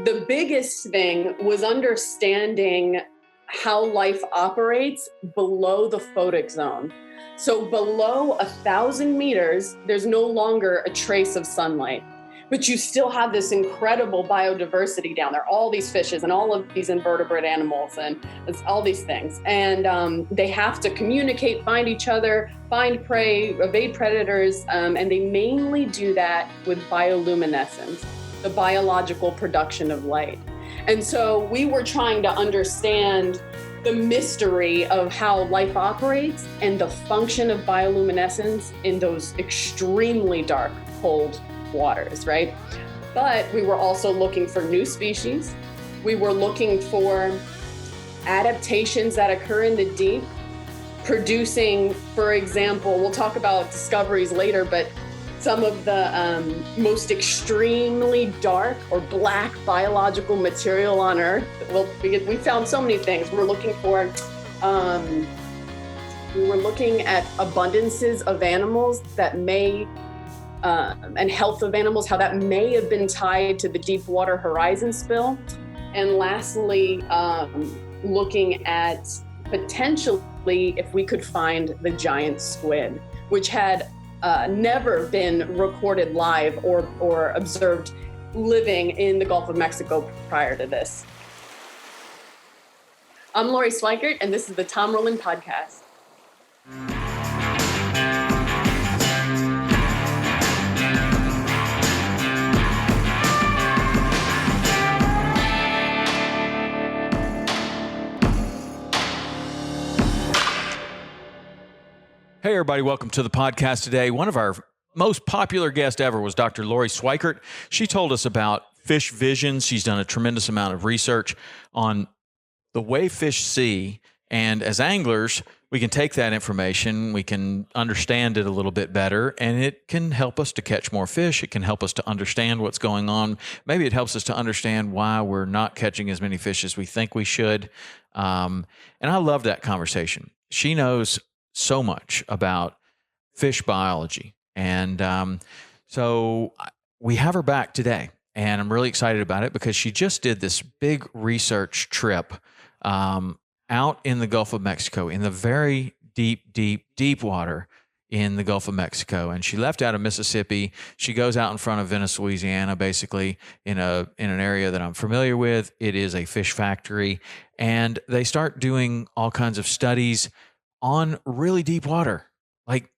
The biggest thing was understanding how life operates below the photic zone. So below 1,000 meters, there's no longer a trace of sunlight, but you still have this incredible biodiversity down there, all these fishes and all of these invertebrate animals and all these things. And they have to communicate, find each other, find prey, evade predators, and they mainly do that with bioluminescence, the biological production of light. And so we were trying to understand the mystery of how life operates and the function of bioluminescence in those extremely dark, cold waters, right? But we were also looking for new species. We were looking for adaptations that occur in the deep, producing, for example, we'll talk about discoveries later, but some of the most extremely dark or black biological material on Earth. Well, we found so many things. We were looking at abundances of animals that may, and health of animals, how that may have been tied to the Deepwater Horizon spill. And lastly, looking at potentially if we could find the giant squid, which had never been recorded live or observed living in the Gulf of Mexico prior to this. I'm Lorian Schweikert, and this is the Tom Rowland Podcast. Hey, everybody. Welcome to the podcast today. One of our most popular guests ever was Dr. Lorian Schweikert. She told us about fish vision. She's done a tremendous amount of research on the way fish see. And as anglers, we can take that information, we can understand it a little bit better, and it can help us to catch more fish. It can help us to understand what's going on. Maybe it helps us to understand why we're not catching as many fish as we think we should. And I love that conversation. She knows so much about fish biology. And so we have her back today, and I'm really excited about it because she just did this big research trip out in the Gulf of Mexico, in the very deep water in the Gulf of Mexico. And she left out of Mississippi. She goes out in front of Venice, Louisiana, basically in an area that I'm familiar with. It is a fish factory, and they start doing all kinds of studies on really deep water, like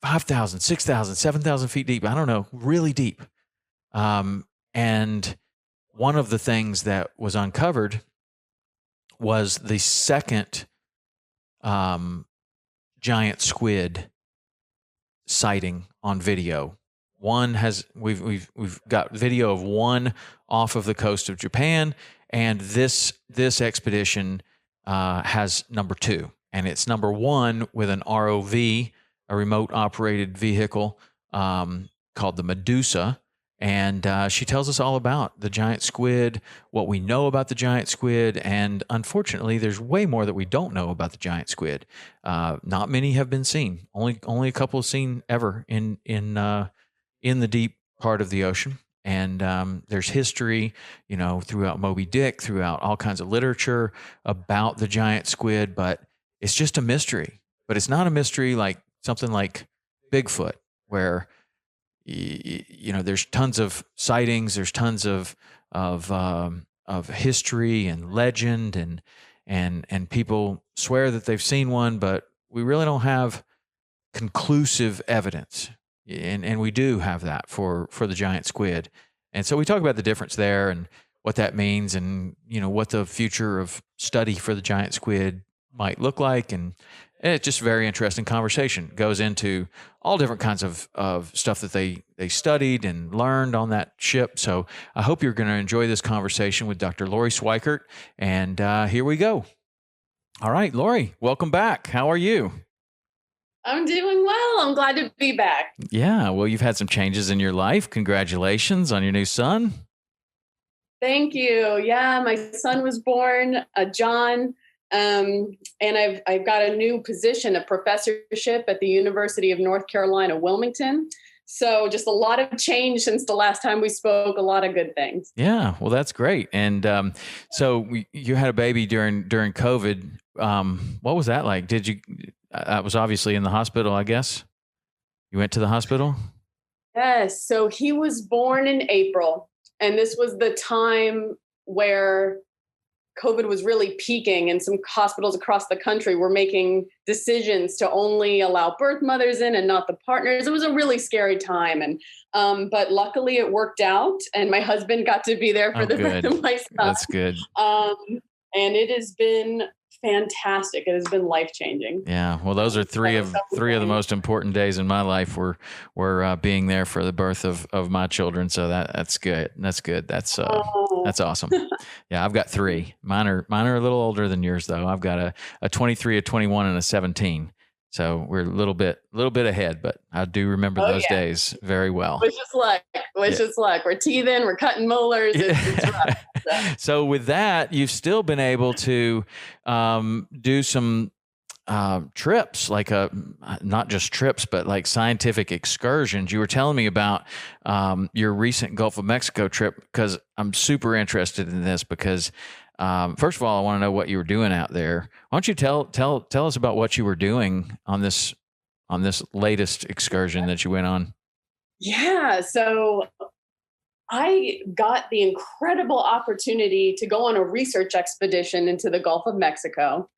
5,000, 6,000, 7,000 feet deep. I don't know, really deep. And one of the things that was uncovered was the second giant squid sighting on video. We've got video of one off of the coast of Japan, and this expedition has number two. And it's number one with an ROV, a remote operated vehicle called the Medusa. And she tells us all about the giant squid, what we know about the giant squid. And unfortunately, there's way more that we don't know about the giant squid. Not many have been seen. Only a couple seen ever in the deep part of the ocean. And there's history, throughout Moby Dick, throughout all kinds of literature about the giant squid, but it's just a mystery. But it's not a mystery like something like Bigfoot, where there's tons of sightings, there's tons of history and legend, and people swear that they've seen one, but we really don't have conclusive evidence. And we do have that for the giant squid. And so we talk about the difference there and what that means, and what the future of study for the giant squid might look like. And it's just a very interesting conversation. It goes into all different kinds of stuff that they studied and learned on that ship. So I hope you're going to enjoy this conversation with Dr. Lorian Schweikert. And here we go. All right, Lori, welcome back. How are you? I'm doing well. I'm glad to be back. Yeah, well, you've had some changes in your life. Congratulations on your new son. Thank you. Yeah, my son was born, John. And I've got a new position, a professorship at the University of North Carolina, Wilmington. So just a lot of change since the last time we spoke, a lot of good things. Yeah, well, that's great. And you had a baby during COVID. What was that like? Did you? I was obviously in the hospital, I guess. You went to the hospital? Yes. So he was born in April, and this was the time where COVID was really peaking, and some hospitals across the country were making decisions to only allow birth mothers in and not the partners. It was a really scary time, and but luckily it worked out, and my husband got to be there for the birth of my son. That's good. And it has been fantastic. It has been life-changing. Yeah. Well, those are three of the most important days in my life were being there for the birth of my children. So that's good. That's good. That's awesome. Yeah. I've got three. Mine are a little older than yours though. I've got a 23, a 21, and a 17. So we're a little bit ahead, but I do remember those days very well. Wish us luck. Wish us luck. We're teething. We're cutting molars. It's rough. So with that, you've still been able to do some trips, like not just trips, but like scientific excursions. You were telling me about your recent Gulf of Mexico trip, because I'm super interested in this because first of all, I want to know what you were doing out there. Why don't you tell us about what you were doing on this latest excursion that you went on? Yeah. So I got the incredible opportunity to go on a research expedition into the Gulf of Mexico.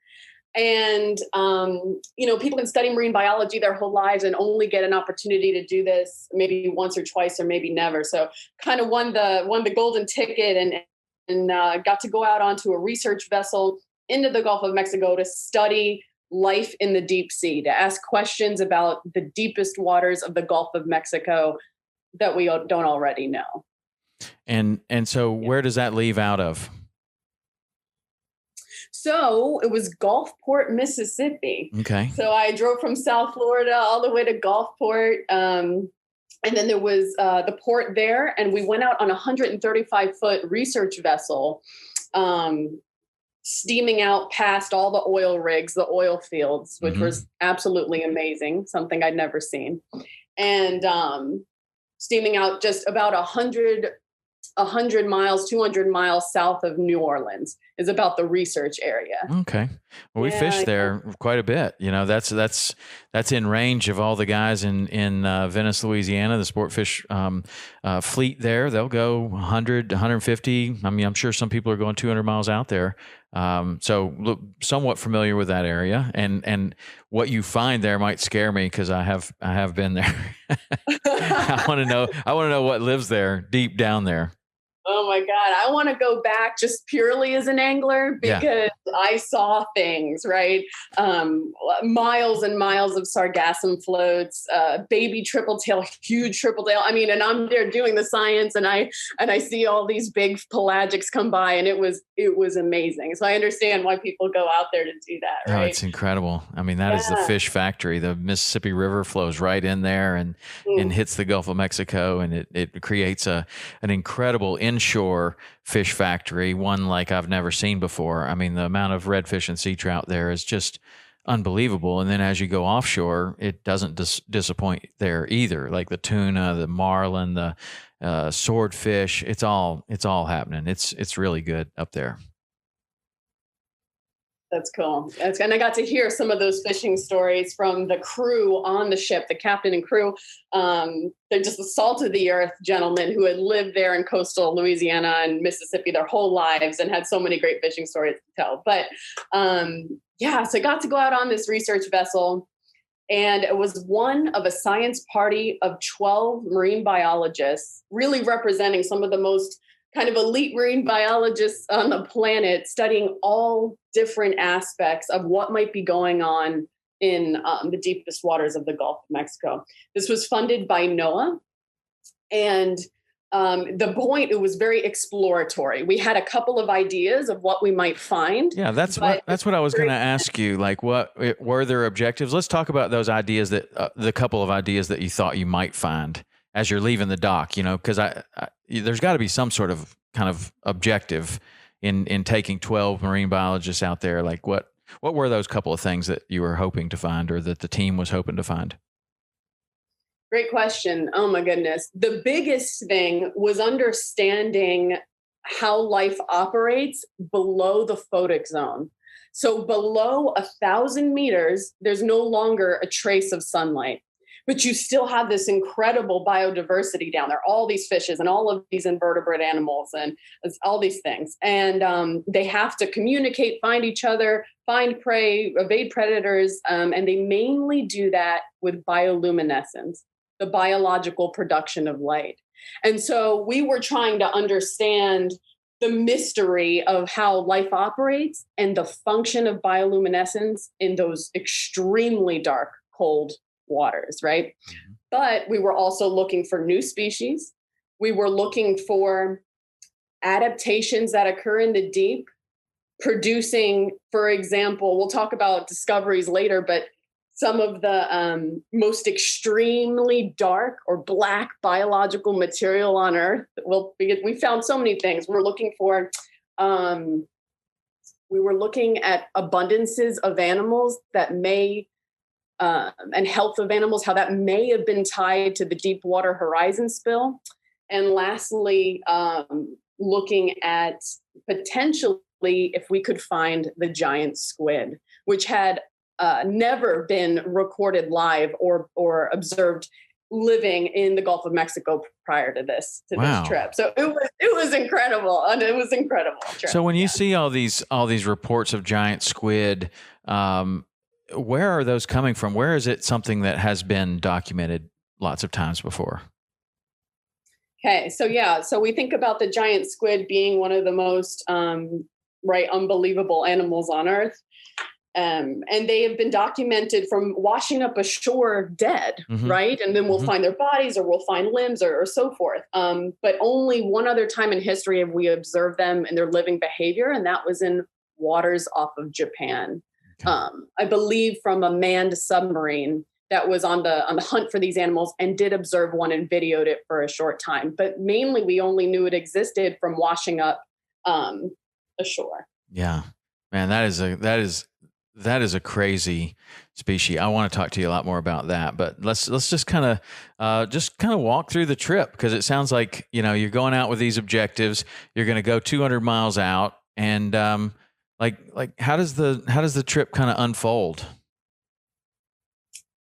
And, people can study marine biology their whole lives and only get an opportunity to do this maybe once or twice or maybe never. So kind of won the golden ticket and got to go out onto a research vessel into the Gulf of Mexico to study life in the deep sea, to ask questions about the deepest waters of the Gulf of Mexico that we don't already know. And so where does that leave out of? So it was Gulfport, Mississippi. Okay. So I drove from South Florida all the way to Gulfport. And then there was the port there. And we went out on a 135-foot research vessel, steaming out past all the oil rigs, the oil fields, which was absolutely amazing, something I'd never seen. And steaming out just about 100 miles, 200 miles south of New Orleans is about the research area. Okay. Well, we fished there quite a bit. That's in range of all the guys in Venice, Louisiana, the sport fish fleet there. They'll go 100, 150. I mean, I'm sure some people are going 200 miles out there. So look, somewhat familiar with that area, and what you find there might scare me because I have been there. I want to know what lives there deep down there. Oh my God. I want to go back just purely as an angler because I saw things, right? Miles and miles of sargassum floats, baby triple tail, huge triple tail. I mean, and I'm there doing the science and I see all these big pelagics come by, and it was amazing. So I understand why people go out there to do that. Right? Oh, it's incredible. I mean, that is the fish factory. The Mississippi River flows right in there and hits the Gulf of Mexico, and it creates an incredible inshore fish factory, one like I've never seen before. I mean, the amount of redfish and sea trout there is just unbelievable. And then as you go offshore, it doesn't disappoint there either. Like the tuna, the marlin, the swordfish, it's all happening. It's really good up there. That's cool. And I got to hear some of those fishing stories from the crew on the ship, the captain and crew. They're just the salt of the earth gentlemen who had lived there in coastal Louisiana and Mississippi their whole lives and had so many great fishing stories to tell. But so I got to go out on this research vessel, and it was one of a science party of 12 marine biologists, really representing some of the most kind of elite marine biologists on the planet, studying all different aspects of what might be going on in the deepest waters of the Gulf of Mexico. This was funded by NOAA. And the point, it was very exploratory. We had a couple of ideas of what we might find. Yeah, that's what I was going to ask you. Like, what were their objectives? Let's talk about those ideas, the couple of ideas that you thought you might find as you're leaving the dock, because there's got to be some sort of kind of objective in taking 12 marine biologists out there. Like what were those couple of things that you were hoping to find, or that the team was hoping to find? Great question. Oh my goodness. The biggest thing was understanding how life operates below the photic zone. So below 1,000 meters, there's no longer a trace of sunlight, but you still have this incredible biodiversity down there, all these fishes and all of these invertebrate animals and all these things. And they have to communicate, find each other, find prey, evade predators. And they mainly do that with bioluminescence, the biological production of light. And so we were trying to understand the mystery of how life operates and the function of bioluminescence in those extremely dark, cold waters, right? Mm-hmm. But we were also looking for new species. We were looking for adaptations that occur in the deep, producing, for example, we'll talk about discoveries later, but some of the most extremely dark or black biological material on Earth. Well, we found so many things. We were looking at abundances of animals that may, and health of animals, how that may have been tied to the Deepwater Horizon spill. And lastly, looking at potentially if we could find the giant squid, which had never been recorded live or observed living in the Gulf of Mexico prior to this trip. So it was incredible, and it was incredible trip. So when you see all these reports of giant squid, where are those coming from? Where is it something that has been documented lots of times before? Okay, so we think about the giant squid being one of the most unbelievable animals on Earth. And they have been documented from washing up ashore dead, mm-hmm. right? And then we'll mm-hmm. find their bodies, or we'll find limbs, or so forth. But only one other time in history have we observed them in their living behavior, and that was in waters off of Japan. Okay. I believe from a manned submarine that was on the hunt for these animals, and did observe one and videoed it for a short time. But mainly we only knew it existed from washing up ashore. Yeah, man, that is a crazy species. I want to talk to you a lot more about that, but let's just kind of walk through the trip, because it sounds like, you're going out with these objectives. You're going to go 200 miles out, and like how does the trip kind of unfold?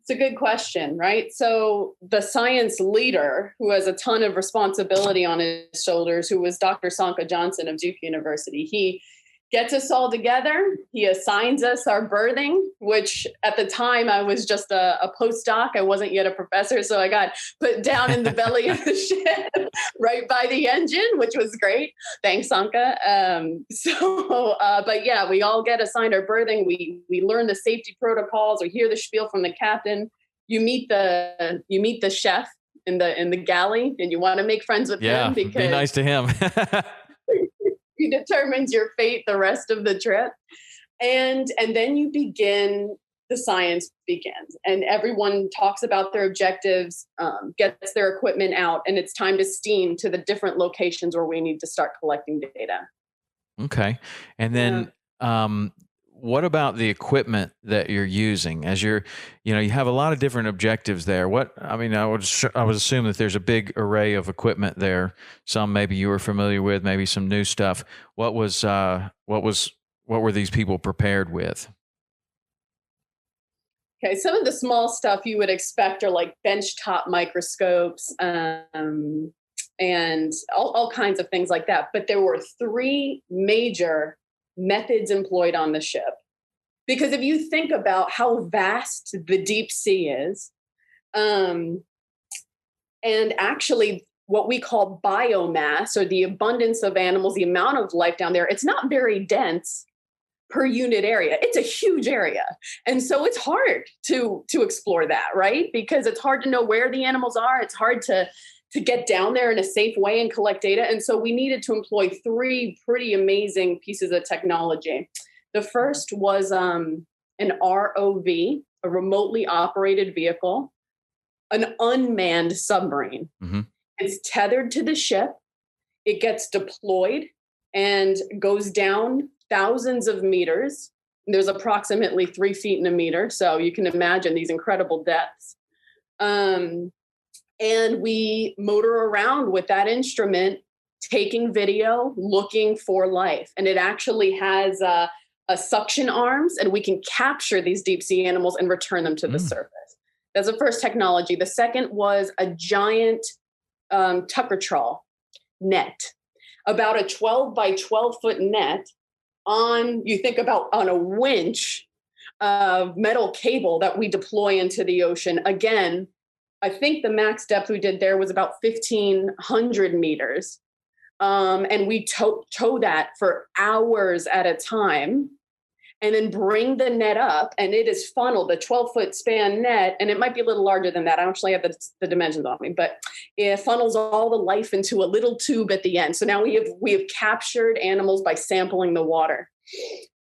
It's a good question, right? So the science leader, who has a ton of responsibility on his shoulders, who was Dr. Johnsen of Duke University, he gets us all together. He assigns us our berthing, which at the time I was just a postdoc. I wasn't yet a professor. So I got put down in the belly of the ship right by the engine, which was great. Thanks, Sanka. But yeah, we all get assigned our berthing. We learn the safety protocols, or hear the spiel from the captain. You meet the chef in the galley, and you want to make friends with him, because be nice to him. He determines your fate the rest of the trip. And then the science begins, and everyone talks about their objectives, gets their equipment out, and it's time to steam to the different locations where we need to start collecting data. Okay. And then, what about the equipment that you're using as you have a lot of different objectives there? I would assume that there's a big array of equipment there. Some maybe you were familiar with, maybe some new stuff. What were these people prepared with? Okay, some of the small stuff you would expect are like benchtop microscopes, and all kinds of things like that. But there were 3 major methods employed on the ship. Because if you think about how vast the deep sea is, and actually what we call biomass, or the abundance of animals, the amount of life down there, it's not very dense per unit area. It's a huge area. And so it's hard to explore that, right? Because it's hard to know where the animals are. It's hard to get down there in a safe way and collect data. And so we needed to employ 3 pretty amazing pieces of technology. The first was an ROV, a remotely operated vehicle, an unmanned submarine. Mm-hmm. It's tethered to the ship. It gets deployed and goes down thousands of meters. There's approximately 3 feet in a meter. So you can imagine these incredible depths. And we motor around with that instrument, taking video, looking for life. And it actually has a suction arms, and we can capture these deep sea animals and return them to the surface. That's the first technology. The second was a giant tucker trawl net, about a 12 by 12 foot net on a winch of metal cable that we deploy into the ocean. Again, I think the max depth we did there was about 1,500 meters. And we tow that for hours at a time, and then bring the net up, and it is funneled, a 12-foot span net, and it might be a little larger than that. I don't actually have the dimensions on me, but it funnels all the life into a little tube at the end. So now we have captured animals by sampling the water.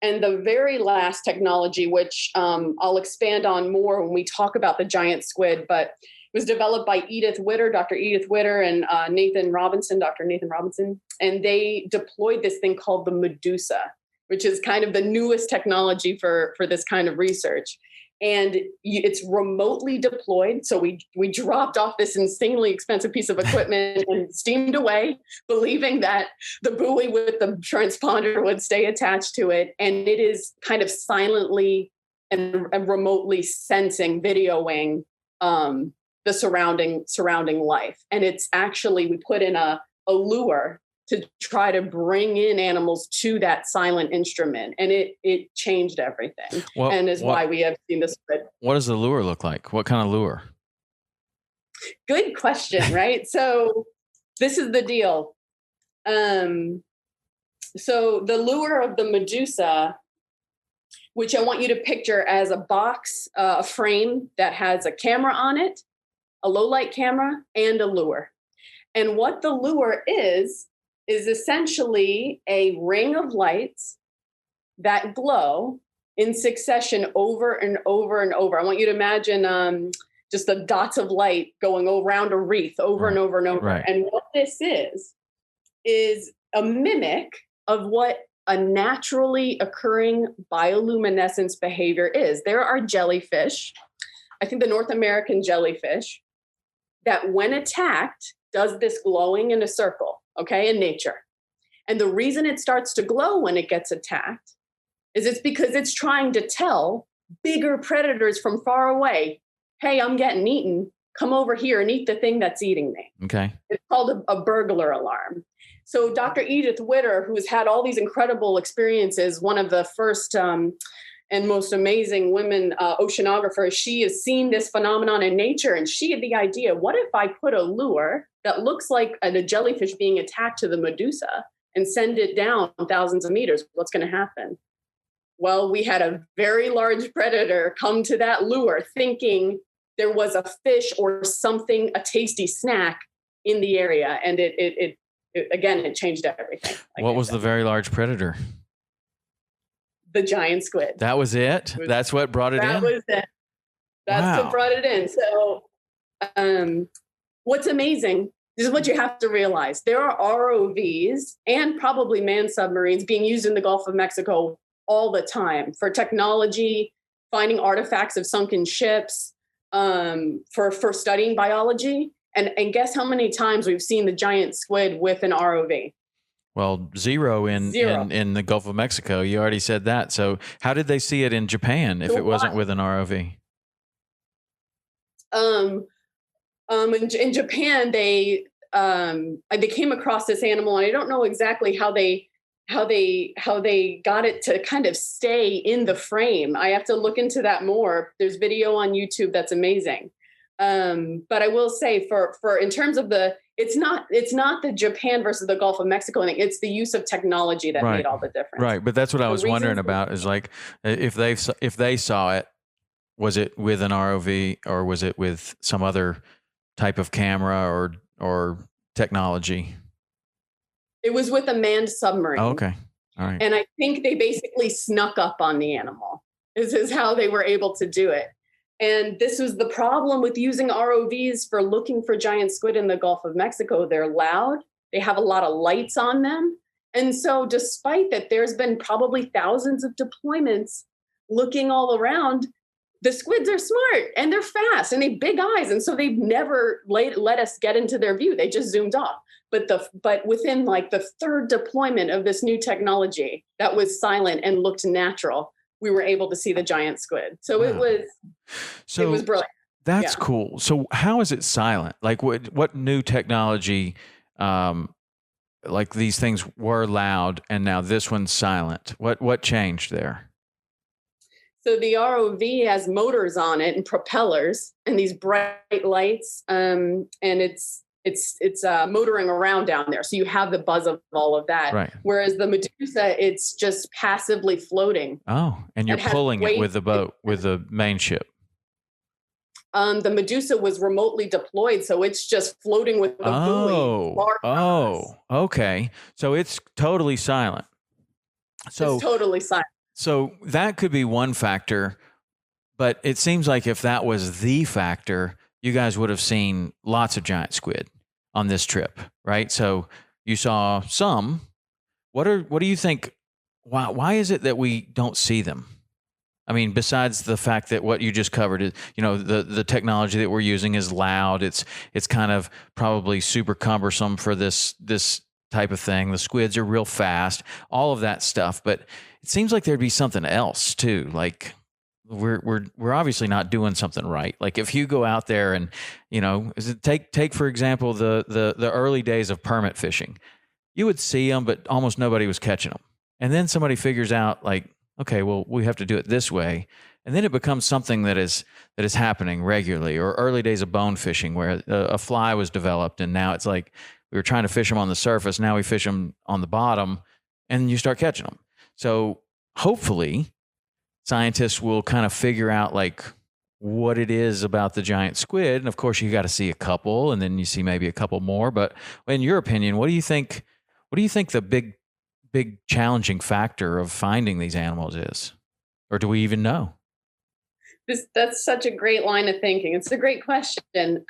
And the very last technology, which I'll expand on more when we talk about the giant squid, but it was developed by Dr. Edith Witter, and Dr. Nathan Robinson, and they deployed this thing called the Medusa, which is kind of the newest technology for this kind of research. And it's remotely deployed. So we dropped off this insanely expensive piece of equipment and steamed away, believing that the buoy with the transponder would stay attached to it. And it is kind of silently and remotely sensing, videoing the surrounding life. And it's actually, we put in a lure to try to bring in animals to that silent instrument. And it changed everything. Why we have seen this. What does the lure look like? What kind of lure? Good question, right? So this is the deal. So the lure of the Medusa, which I want you to picture as a box, a frame that has a camera on it, a low light camera, and a lure. And what the lure is essentially a ring of lights that glow in succession over and over and over. I want you to imagine just the dots of light going around a wreath over and over and over. Right. And what this is a mimic of what a naturally occurring bioluminescence behavior is. There are jellyfish, I think the North American jellyfish, that when attacked does this glowing in a circle, okay, in nature. And the reason it starts to glow when it gets attacked is it's because it's trying to tell bigger predators from far away, hey, I'm getting eaten. Come over here and eat the thing that's eating me. Okay. It's called a burglar alarm. So Dr. Edith Witter, who's had all these incredible experiences, one of the first and most amazing women oceanographers, she has seen this phenomenon in nature. And she had the idea, what if I put a lure that looks like a jellyfish being attacked to the Medusa and send it down thousands of meters? What's going to happen? Well, we had a very large predator come to that lure thinking there was a fish or something, a tasty snack in the area. And it changed everything. What was the very large predator? The giant squid. That was it? That's what brought it in? That was it. That's what brought it in. So what's amazing, this is what you have to realize. There are ROVs and probably manned submarines being used in the Gulf of Mexico all the time for technology, finding artifacts of sunken ships, for studying biology. And guess how many times we've seen the giant squid with an ROV? Well, zero in the Gulf of Mexico. You already said that. So how did they see it in Japan if it wasn't with an ROV? In Japan, they came across this animal, and I don't know exactly how they got it to kind of stay in the frame. I have to look into that more. There's video on YouTube that's amazing. But I will say for in terms of it's not the Japan versus the Gulf of Mexico thing. It's the use of technology that made all the difference. Right. But that's what I was wondering about is like, if they saw it, was it with an ROV or was it with some other type of camera or technology? It was with a manned submarine. Oh, okay. All right. And I think they basically snuck up on the animal. This is how they were able to do it. And this was the problem with using ROVs for looking for giant squid in the Gulf of Mexico. They're loud. They have a lot of lights on them. And so despite that, there's been probably thousands of deployments looking all around. the squids are smart and they're fast and they have big eyes. And so they've never let us get into their view. They just zoomed off. But within like the third deployment of this new technology that was silent and looked natural, we were able to see the giant squid. So it was brilliant. That's cool. So how is it silent? Like what new technology, like these things were loud and now this one's silent? What changed there? So the ROV has motors on it and propellers and these bright lights, and it's motoring around down there. So you have the buzz of all of that. Right. Whereas the Medusa, it's just passively floating. Oh, and you're pulling it with the boat, with the main ship. The Medusa was remotely deployed, so it's just floating with the buoy. Oh, okay. So it's totally silent. So it's totally silent. So that could be one factor, but it seems like if that was the factor, you guys would have seen lots of giant squid on this trip, right? So you saw some. What do you think? Why is it that we don't see them? I mean, besides the fact that what you just covered is, the technology that we're using is loud. It's kind of probably super cumbersome for this type of thing. The squids are real fast, all of that stuff. But it seems like there'd be something else too. Like we're obviously not doing something right. Like if you go out there and, take for example, the early days of permit fishing, you would see them, but almost nobody was catching them. And then somebody figures out like, okay, well, we have to do it this way. And then it becomes something that is happening regularly. Or early days of bone fishing where a fly was developed. And now it's like, we were trying to fish them on the surface. Now we fish them on the bottom and you start catching them. So hopefully scientists will kind of figure out like what it is about the giant squid. And of course you got to see a couple and then you see maybe a couple more. But in your opinion, what do you think the big challenging factor of finding these animals is? Or do we even know? That's such a great line of thinking. It's a great question.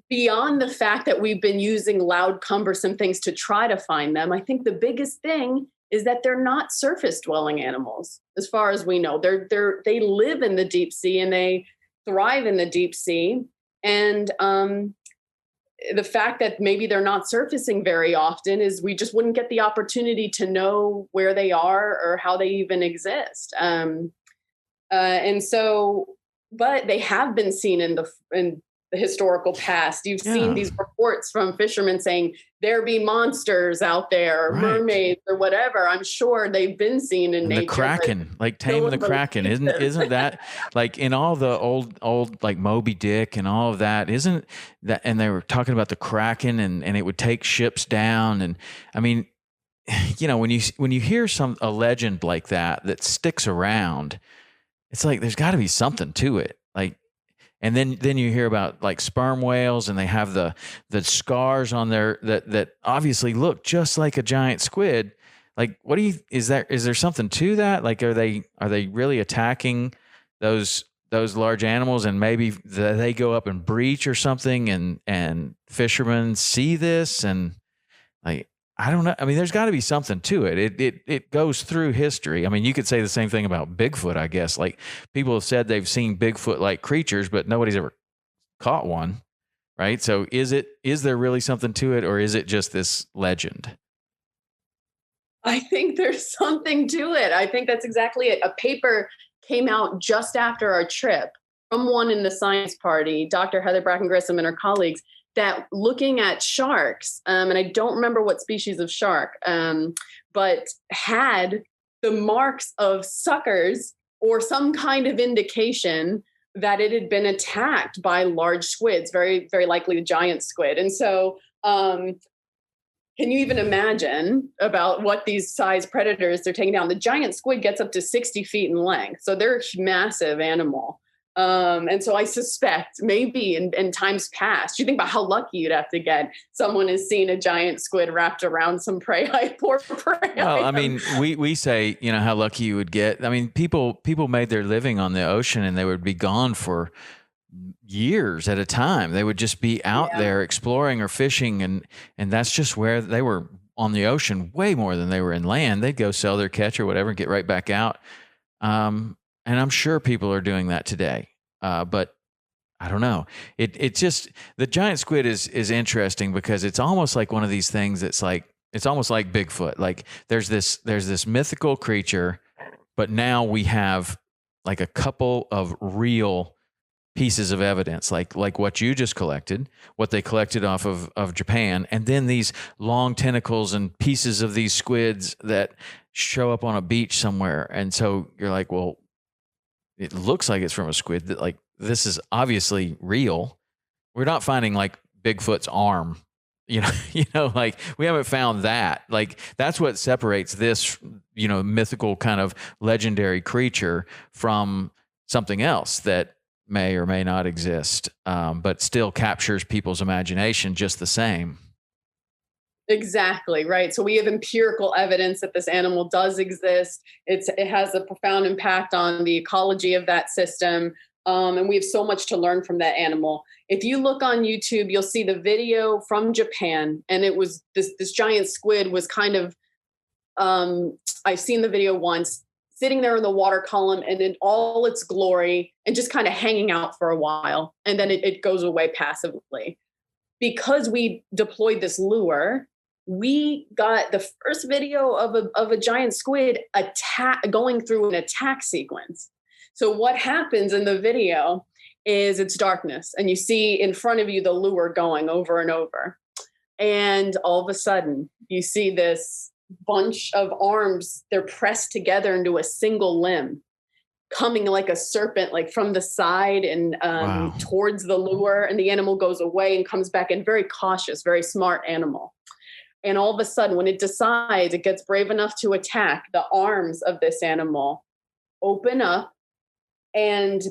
Beyond the fact that we've been using loud, cumbersome things to try to find them, I think the biggest thing is that they're not surface-dwelling animals, as far as we know. They live in the deep sea and they thrive in the deep sea. And the fact that maybe they're not surfacing very often is we just wouldn't get the opportunity to know where they are or how they even exist. And so, but they have been seen in the historical past. You've seen these reports from fishermen saying there be monsters out there, or mermaids or whatever. I'm sure they've been seen in nature. The Kraken, like taming the Kraken, isn't that like in all the old like Moby Dick and all of that? Isn't that? And they were talking about the Kraken and it would take ships down. And I mean, when you hear a legend like that sticks around, it's like there's got to be something to it. Like. And then you hear about like sperm whales and they have the scars on their that obviously look just like a giant squid. Like is there something to that? Like are they really attacking those large animals and maybe they go up and breach or something and fishermen see this and like I don't know. I mean, there's got to be something to it. It goes through history. I mean, you could say the same thing about Bigfoot, I guess. Like people have said they've seen Bigfoot-like creatures, but nobody's ever caught one, right? So is there really something to it, or is it just this legend? I think there's something to it. I think that's exactly it. A paper came out just after our trip from one in the science party, Dr. Heather Bracken-Grissom and her colleagues, that looking at sharks, and I don't remember what species of shark, but had the marks of suckers or some kind of indication that it had been attacked by large squids, very, very likely the giant squid. And so can you even imagine about what these size predators they're taking down? The giant squid gets up to 60 feet in length. So they're a massive animal. And so I suspect maybe in times past, you think about how lucky you'd have to get. Someone has seen a giant squid wrapped around some prey. Poor prey. Well, I mean, we say, how lucky you would get. I mean, people made their living on the ocean and they would be gone for years at a time. They would just be out there exploring or fishing. And that's just where they were on the ocean way more than they were in land. They'd go sell their catch or whatever and get right back out. And I'm sure people are doing that today. But I don't know. It just, the giant squid is interesting because it's almost like one of these things that's like, it's almost like Bigfoot. Like there's this mythical creature, but now we have like a couple of real pieces of evidence, like what you just collected, what they collected off of Japan, and then these long tentacles and pieces of these squids that show up on a beach somewhere. And so you're like, well, it looks like it's from a squid. That like this is obviously real. We're not finding like Bigfoot's arm. Like we haven't found that. Like that's what separates this, mythical kind of legendary creature from something else that may or may not exist, but still captures people's imagination just the same. Exactly, right. So we have empirical evidence that this animal does exist. It has a profound impact on the ecology of that system. And we have so much to learn from that animal. If you look on YouTube, you'll see the video from Japan. And it was this giant squid was kind of, I've seen the video once, sitting there in the water column and in all its glory and just kind of hanging out for a while. And then it goes away passively. Because we deployed this lure, we got the first video of a giant squid going through an attack sequence. So what happens in the video is it's darkness and you see in front of you the lure going over and over. And all of a sudden you see this bunch of arms, they're pressed together into a single limb, coming like a serpent, like from the side and Wow. towards the lure. And the animal goes away and comes back in, very cautious, very smart animal. And all of a sudden, when it decides it gets brave enough to attack, the arms of this animal open up. And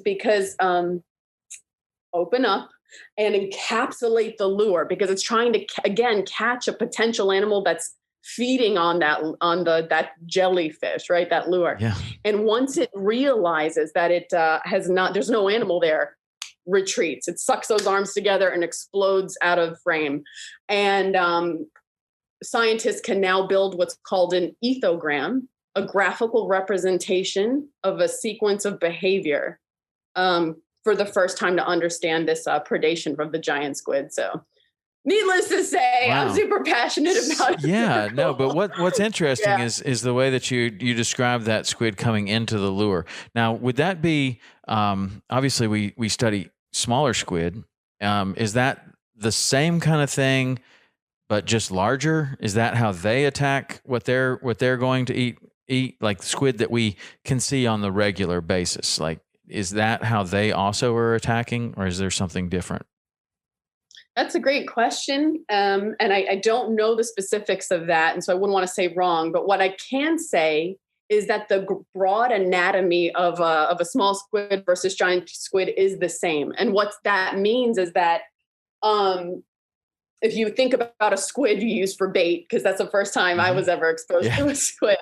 open up and encapsulate the lure because it's trying to, again, catch a potential animal that's feeding on that jellyfish, right? That lure. Yeah. And once it realizes that it there's no animal there, retreats. It sucks those arms together and explodes out of frame. And scientists can now build what's called an ethogram, a graphical representation of a sequence of behavior for the first time to understand this predation from the giant squid. So needless to say, Wow. I'm super passionate about it. Yeah, no, but what's interesting is the way that you describe that squid coming into the lure. Now, would that be, obviously we study smaller squid. Is that the same kind of thing, but just larger? Is that how they attack what they're going to eat like squid that we can see on the regular basis? Like, is that how they also are attacking, or is there something different? That's a great question. And I don't know the specifics of that. And so I wouldn't want to say wrong. But what I can say is that the broad anatomy of a small squid versus giant squid is the same. And what that means is that if you think about a squid you use for bait, because that's the first time I was ever exposed to a squid,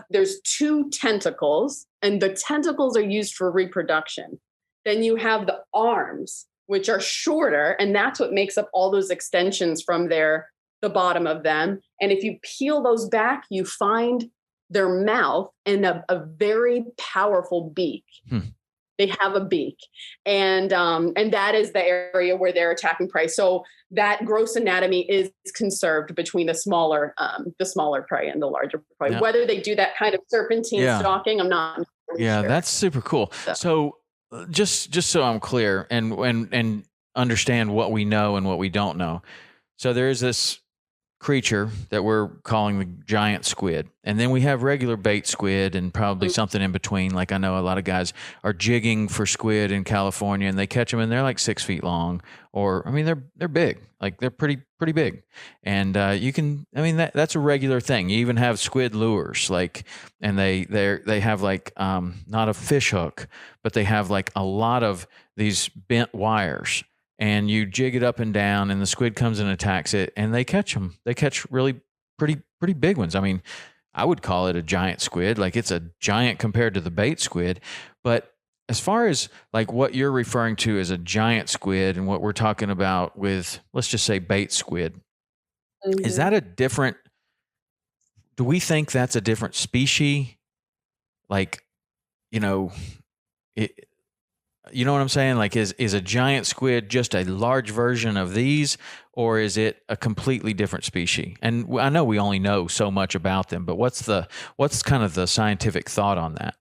there's two tentacles, and the tentacles are used for reproduction. Then you have the arms, which are shorter, and that's what makes up all those extensions from the bottom of them. And if you peel those back, you find their mouth and a very powerful beak. They have a beak, and that is the area where they're attacking prey. So that gross anatomy is conserved between the smaller prey and the larger prey. Yeah. Whether they do that kind of serpentine stalking, I'm not really sure. That's super cool. So just so I'm clear and understand what we know and what we don't know. So there is this creature that we're calling the giant squid, and then we have regular bait squid and probably something in between. Like I know a lot of guys are jigging for squid in California, and they catch them and they're like 6 feet long, or I mean they're big, like they're pretty big, and that's a regular thing. You even have squid lures, like, and they have like not a fish hook, but they have like a lot of these bent wires. And you jig it up and down, and the squid comes and attacks it, and they catch them. They catch really pretty big ones. I mean, I would call it a giant squid. Like it's a giant compared to the bait squid. But as far as like what you're referring to as a giant squid and what we're talking about with, let's just say bait squid, is that a different, do we think that's a different species? Like, you know, it, you know what I'm saying? Like, is a giant squid just a large version of these, or is it a completely different species? And I know we only know so much about them, but what's kind of the scientific thought on that?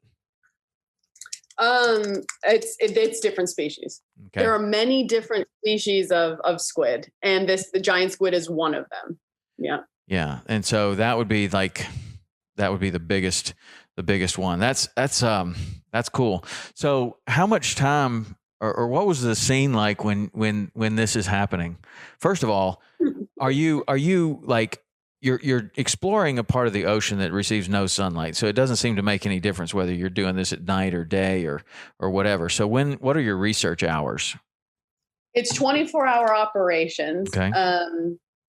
It's different species. Okay. There are many different species of squid, and the giant squid is one of them. Yeah. Yeah, and so that would be the biggest one. That's cool. So how much time or what was the scene like when this is happening? First of all, are you like you're exploring a part of the ocean that receives no sunlight, so it doesn't seem to make any difference whether you're doing this at night or day or whatever. So what are your research hours? It's 24-hour operations. Okay.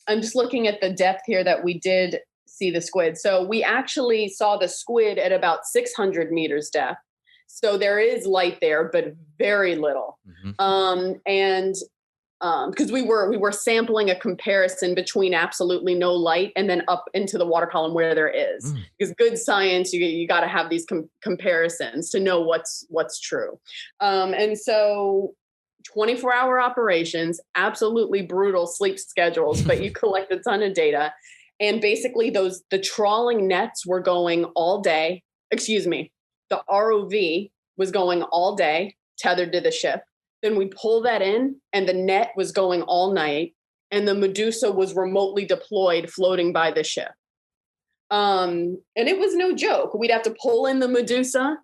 I'm just looking at the depth here that we did see the squid. So we actually saw the squid at about 600 meters depth. So there is light there, but very little. Mm-hmm. Because we were sampling a comparison between absolutely no light and then up into the water column where there is. Because good science, you got to have these comparisons to know what's true. And so 24-hour operations, absolutely brutal sleep schedules, but you collect a ton of data. And basically the trawling nets were going all day. Excuse me. The ROV was going all day, tethered to the ship. Then we pull that in and the net was going all night. And the Medusa was remotely deployed, floating by the ship. And it was no joke. We'd have to pull in the Medusa.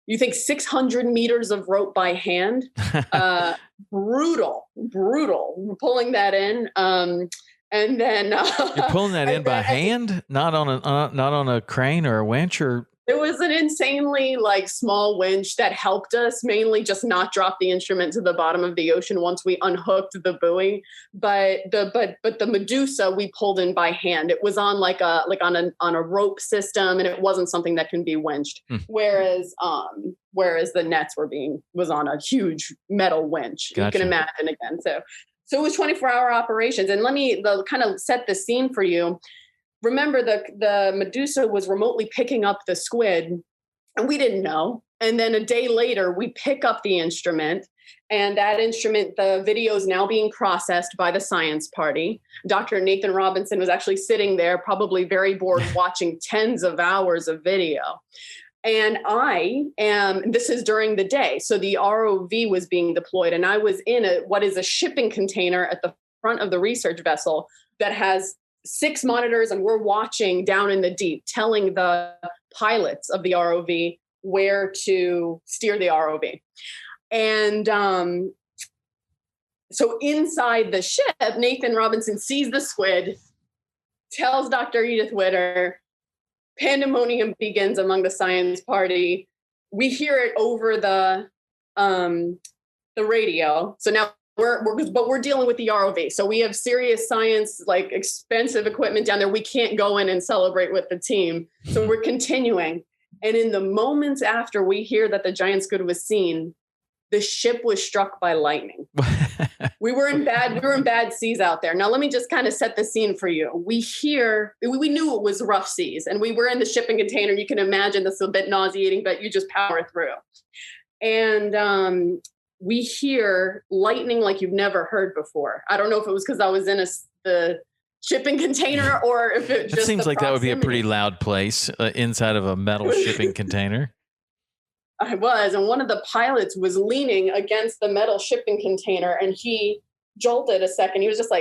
You think 600 meters of rope by hand? Brutal. We're pulling that in. And then you're pulling that in by hand, not on a crane or a winch, or it was an insanely small winch that helped us mainly just not drop the instrument to the bottom of the ocean once we unhooked the buoy. But the Medusa we pulled in by hand. It was on on a rope system, and it wasn't something that can be winched. Whereas the nets was on a huge metal winch. Gotcha. You can imagine again. So it was 24-hour operations. And let me kind of set the scene for you. Remember, the Medusa was remotely picking up the squid, and we didn't know. And then a day later, we pick up the instrument, and that instrument, the video is now being processed by the science party. Dr. Nathan Robinson was actually sitting there, probably very bored, watching tens of hours of video. And this is during the day. So the ROV was being deployed, and I was in what is a shipping container at the front of the research vessel that has 6 monitors, and we're watching down in the deep, telling the pilots of the ROV where to steer the ROV. And so inside the ship, Nathan Robinson sees the squid, tells Dr. Edith Witter. Pandemonium begins among the science party. We hear it over the radio. So now we're dealing with the ROV. So we have serious science, expensive equipment down there. We can't go in and celebrate with the team. So we're continuing. And in the moments after we hear that the giant squid was seen, the ship was struck by lightning. We were in bad seas out there. Now, let me just kind of set the scene for you. We knew it was rough seas, and we were in the shipping container. You can imagine this is a bit nauseating, but you just power through. And we hear lightning like you've never heard before. I don't know if it was because I was in the shipping container or if it just seems like that would be a pretty loud place inside of a metal shipping container. I was, and one of the pilots was leaning against the metal shipping container, and he jolted a second. He was just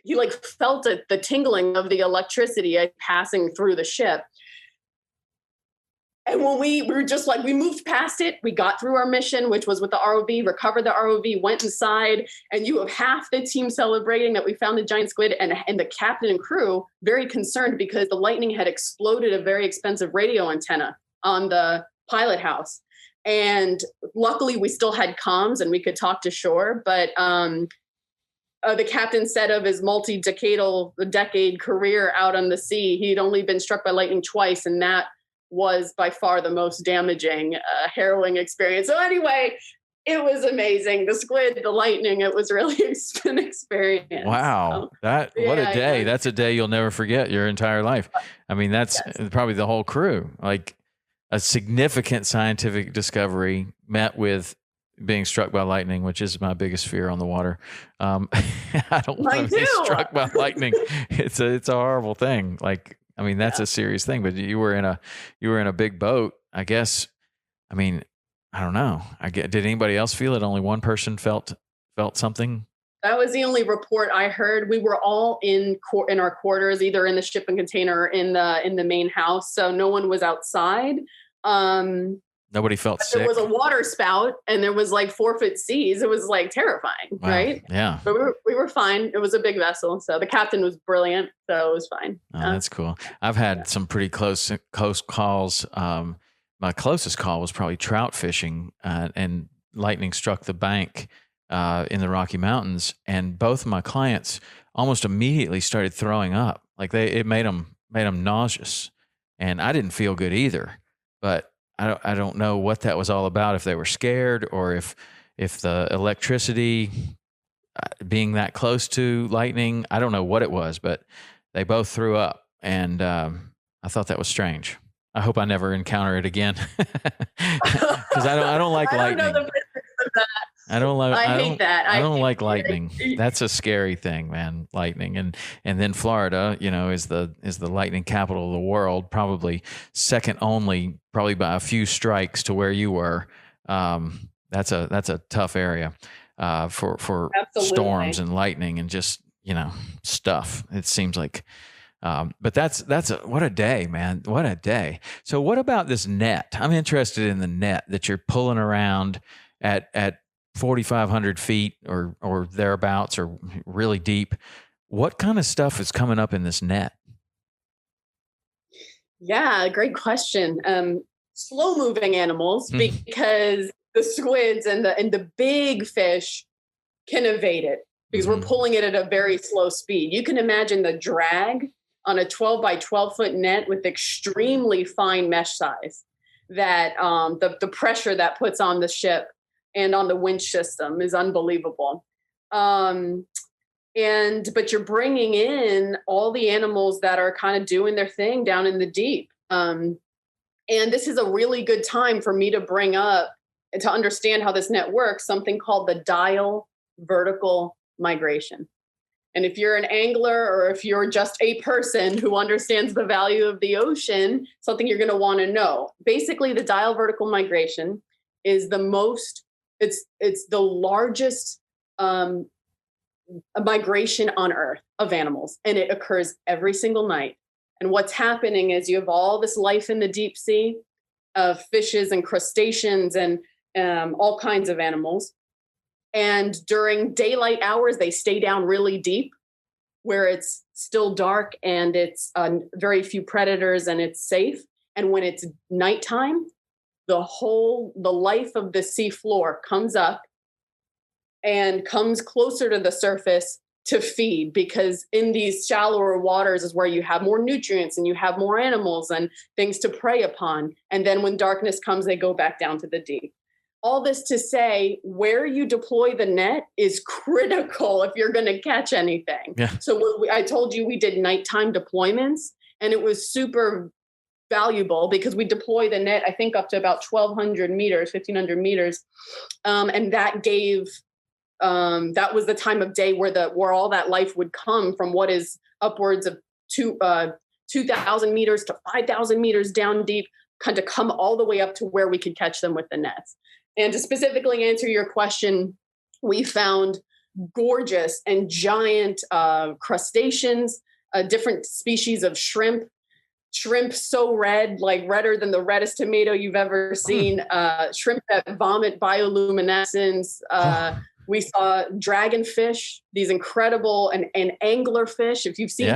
he felt it, the tingling of the electricity passing through the ship. And when we were just we moved past it, we got through our mission, which was with the ROV, recovered the ROV, went inside, and you have half the team celebrating that we found the giant squid, and the captain and crew very concerned because the lightning had exploded a very expensive radio antenna on the pilot house. And luckily we still had comms and we could talk to shore, but the captain said of his decade career out on the sea, he'd only been struck by lightning twice, and that was by far the most damaging, harrowing experience. So anyway, it was amazing. The squid, the lightning, it was really an experience. Wow. What a day. Yeah. That's a day you'll never forget your entire life. I mean, that's probably the whole crew. a significant scientific discovery met with being struck by lightning, which is my biggest fear on the water. I don't want to be struck by lightning. It's a horrible thing. Like, I mean, that's a serious thing, but you were in a big boat, I guess. I mean, I don't know. Did anybody else feel it? Only one person felt something? That was the only report I heard. We were all in our quarters, either in the shipping container or in the main house. So no one was outside. Nobody felt sick. There was a water spout and there was like 4-foot seas. It was like terrifying, wow. Right? Yeah. But we were fine. It was a big vessel. So the captain was brilliant. So it was fine. Oh, that's cool. I've had some pretty close calls. My closest call was probably trout fishing, and lightning struck the bank in the Rocky Mountains, and both of my clients almost immediately started throwing up. Like it made them nauseous, and I didn't feel good either. But I don't know what that was all about. If they were scared, or if the electricity being that close to lightning, I don't know what it was. But they both threw up, and I thought that was strange. I hope I never encounter it again, because I don't like lightning. I hate that. I don't like lightning. That's a scary thing, man. Lightning, and then Florida, is the lightning capital of the world, probably second only, probably by a few strikes to where you were. That's a tough area for Absolutely. Storms and lightning and just stuff. It seems like. But what a day, man. What a day. So what about this net? I'm interested in the net that you're pulling around at 4,500 feet or thereabouts, or really deep. What kind of stuff is coming up in this net? Yeah, great question. Slow moving animals, because the squids and the big fish can evade it, because we're pulling it at a very slow speed. You can imagine the drag on a 12 by 12 foot net with extremely fine mesh size, that the pressure that puts on the ship and on the winch system is unbelievable. But you're bringing in all the animals that are kind of doing their thing down in the deep. And this is a really good time for me to bring up and to understand how this net works, something called the dial vertical migration. And if you're an angler, or if you're just a person who understands the value of the ocean, something you're going to want to know. Basically, the dial vertical migration is it's the largest migration on Earth of animals, and it occurs every single night. And what's happening is you have all this life in the deep sea of fishes and crustaceans and all kinds of animals. And during daylight hours, they stay down really deep, where it's still dark and it's very few predators and it's safe. And when it's nighttime, the life of the sea floor comes up and comes closer to the surface to feed, because in these shallower waters is where you have more nutrients and you have more animals and things to prey upon. And then when darkness comes, they go back down to the deep. All this to say, where you deploy the net is critical if you're going to catch anything. Yeah. So I told you we did nighttime deployments, and it was super valuable because we deploy the net, I think, up to about 1,200 meters, 1,500 meters. And that gave, that was the time of day where all that life would come from, what is upwards of 2,000 meters to 5,000 meters down deep, kind of come all the way up to where we could catch them with the nets. And to specifically answer your question, we found gorgeous and giant crustaceans, different species of shrimp so red, like redder than the reddest tomato you've ever seen, shrimp that vomit bioluminescence. We saw dragonfish, these incredible, and anglerfish. If you've seen,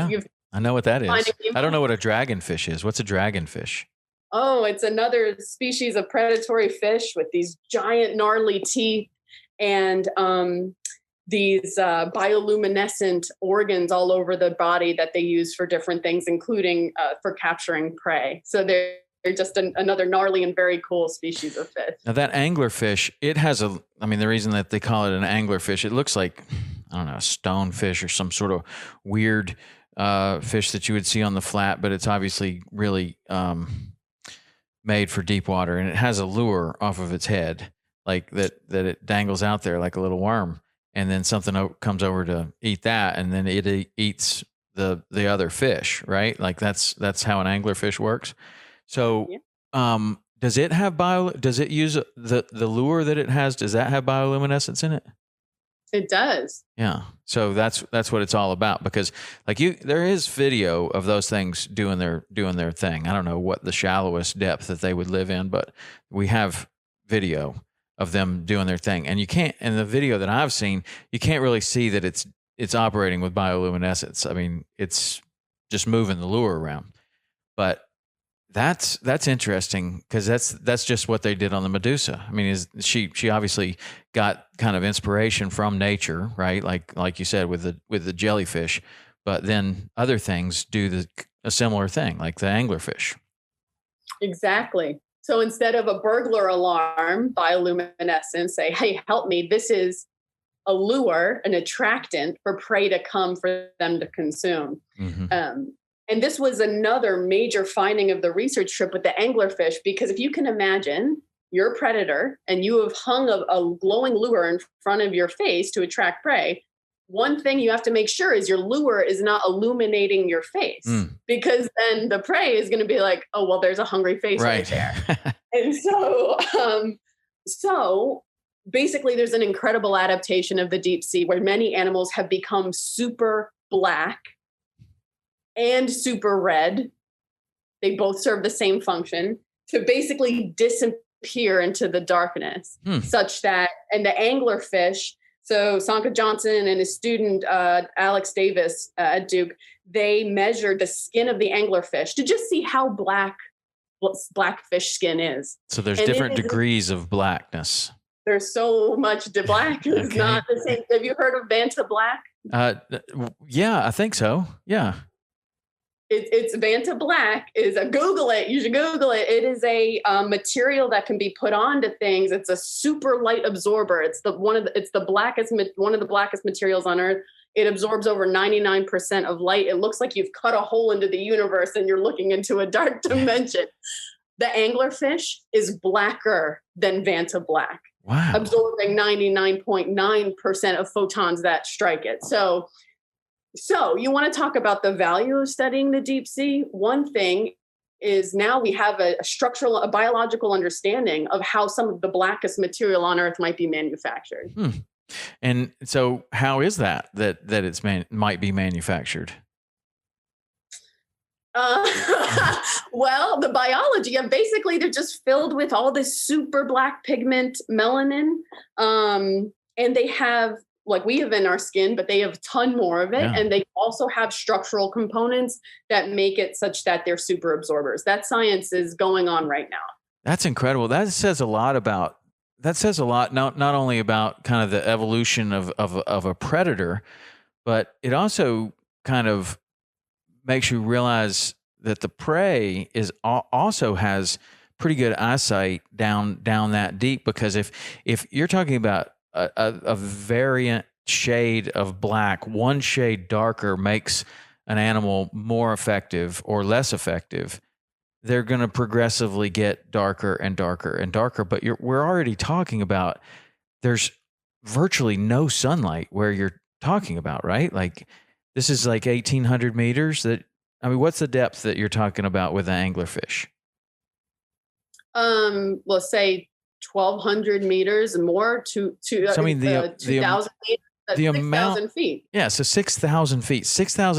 I know what that is. I don't know what a dragonfish is. What's a dragonfish? Oh, it's another species of predatory fish with these giant gnarly teeth and these bioluminescent organs all over the body that they use for different things, including for capturing prey. So they're just another gnarly and very cool species of fish. Now that anglerfish, it has the reason that they call it an anglerfish, it looks like, I don't know, a stonefish or some sort of weird fish that you would see on the flat, but it's obviously really made for deep water, and it has a lure off of its head, like that it dangles out there like a little worm, and then something comes over to eat that, and then it eats the other fish, right? Like that's how an anglerfish works. So, does it have does it use the lure that it has? Does that have bioluminescence in it? It does. Yeah. So that's what it's all about, because like there is video of those things doing their thing. I don't know what the shallowest depth that they would live in, but we have video of them doing their thing. And in the video that I've seen, you can't really see that it's operating with bioluminescence. I mean, it's just moving the lure around. But that's interesting, because that's just what they did on the Medusa. I mean, she obviously got kind of inspiration from nature, right? Like you said with the jellyfish, but then other things do a similar thing, like the anglerfish. Exactly. So instead of a burglar alarm, bioluminescence, say, "Hey, help me! This is a lure, an attractant for prey to come for them to consume." Mm-hmm. And this was another major finding of the research trip with the anglerfish, because if you can imagine, you're a predator and you have hung a glowing lure in front of your face to attract prey. One thing you have to make sure is your lure is not illuminating your face, because then the prey is going to be like, "Oh, well, there's a hungry face right there." And so basically there's an incredible adaptation of the deep sea where many animals have become super black and super red. They both serve the same function to basically disappear into the darkness, such that, and the anglerfish, so Sanka Johnsen and his student, Alex Davis at Duke, they measured the skin of the anglerfish to just see how black fish skin is. So there's different degrees of blackness. There's so much black. It's not the same. Have you heard of Vanta black? Yeah, I think so. Yeah. It's Vanta black is Google it. You should Google it. It is a material that can be put onto things. It's a super light absorber. It's one of the blackest materials on Earth. It absorbs over 99% of light. It looks like you've cut a hole into the universe and you're looking into a dark dimension. The anglerfish is blacker than Vanta black. Wow. Absorbing 99.9% of photons that strike it. So you want to talk about the value of studying the deep sea? One thing is now we have a biological understanding of how some of the blackest material on Earth might be manufactured. And so how is that it's might be manufactured? Well, the biology of basically they're just filled with all this super black pigment, melanin, and they have, like we have in our skin, but they have a ton more of it. Yeah. And they also have structural components that make it such that they're super absorbers. That science is going on right now. That's incredible. That says a lot not only about kind of the evolution of a predator, but it also kind of makes you realize that the prey also has pretty good eyesight down that deep, because if you're talking about a variant shade of black, one shade darker makes an animal more effective or less effective, they're going to progressively get darker and darker and darker. But we're already talking about there's virtually no sunlight where you're talking about, right? Like this is like 1,800 meters. What's the depth that you're talking about with an anglerfish? Well, say 1,200 meters and more to 2,000 meters, 6,000 feet. Yeah, so 6,000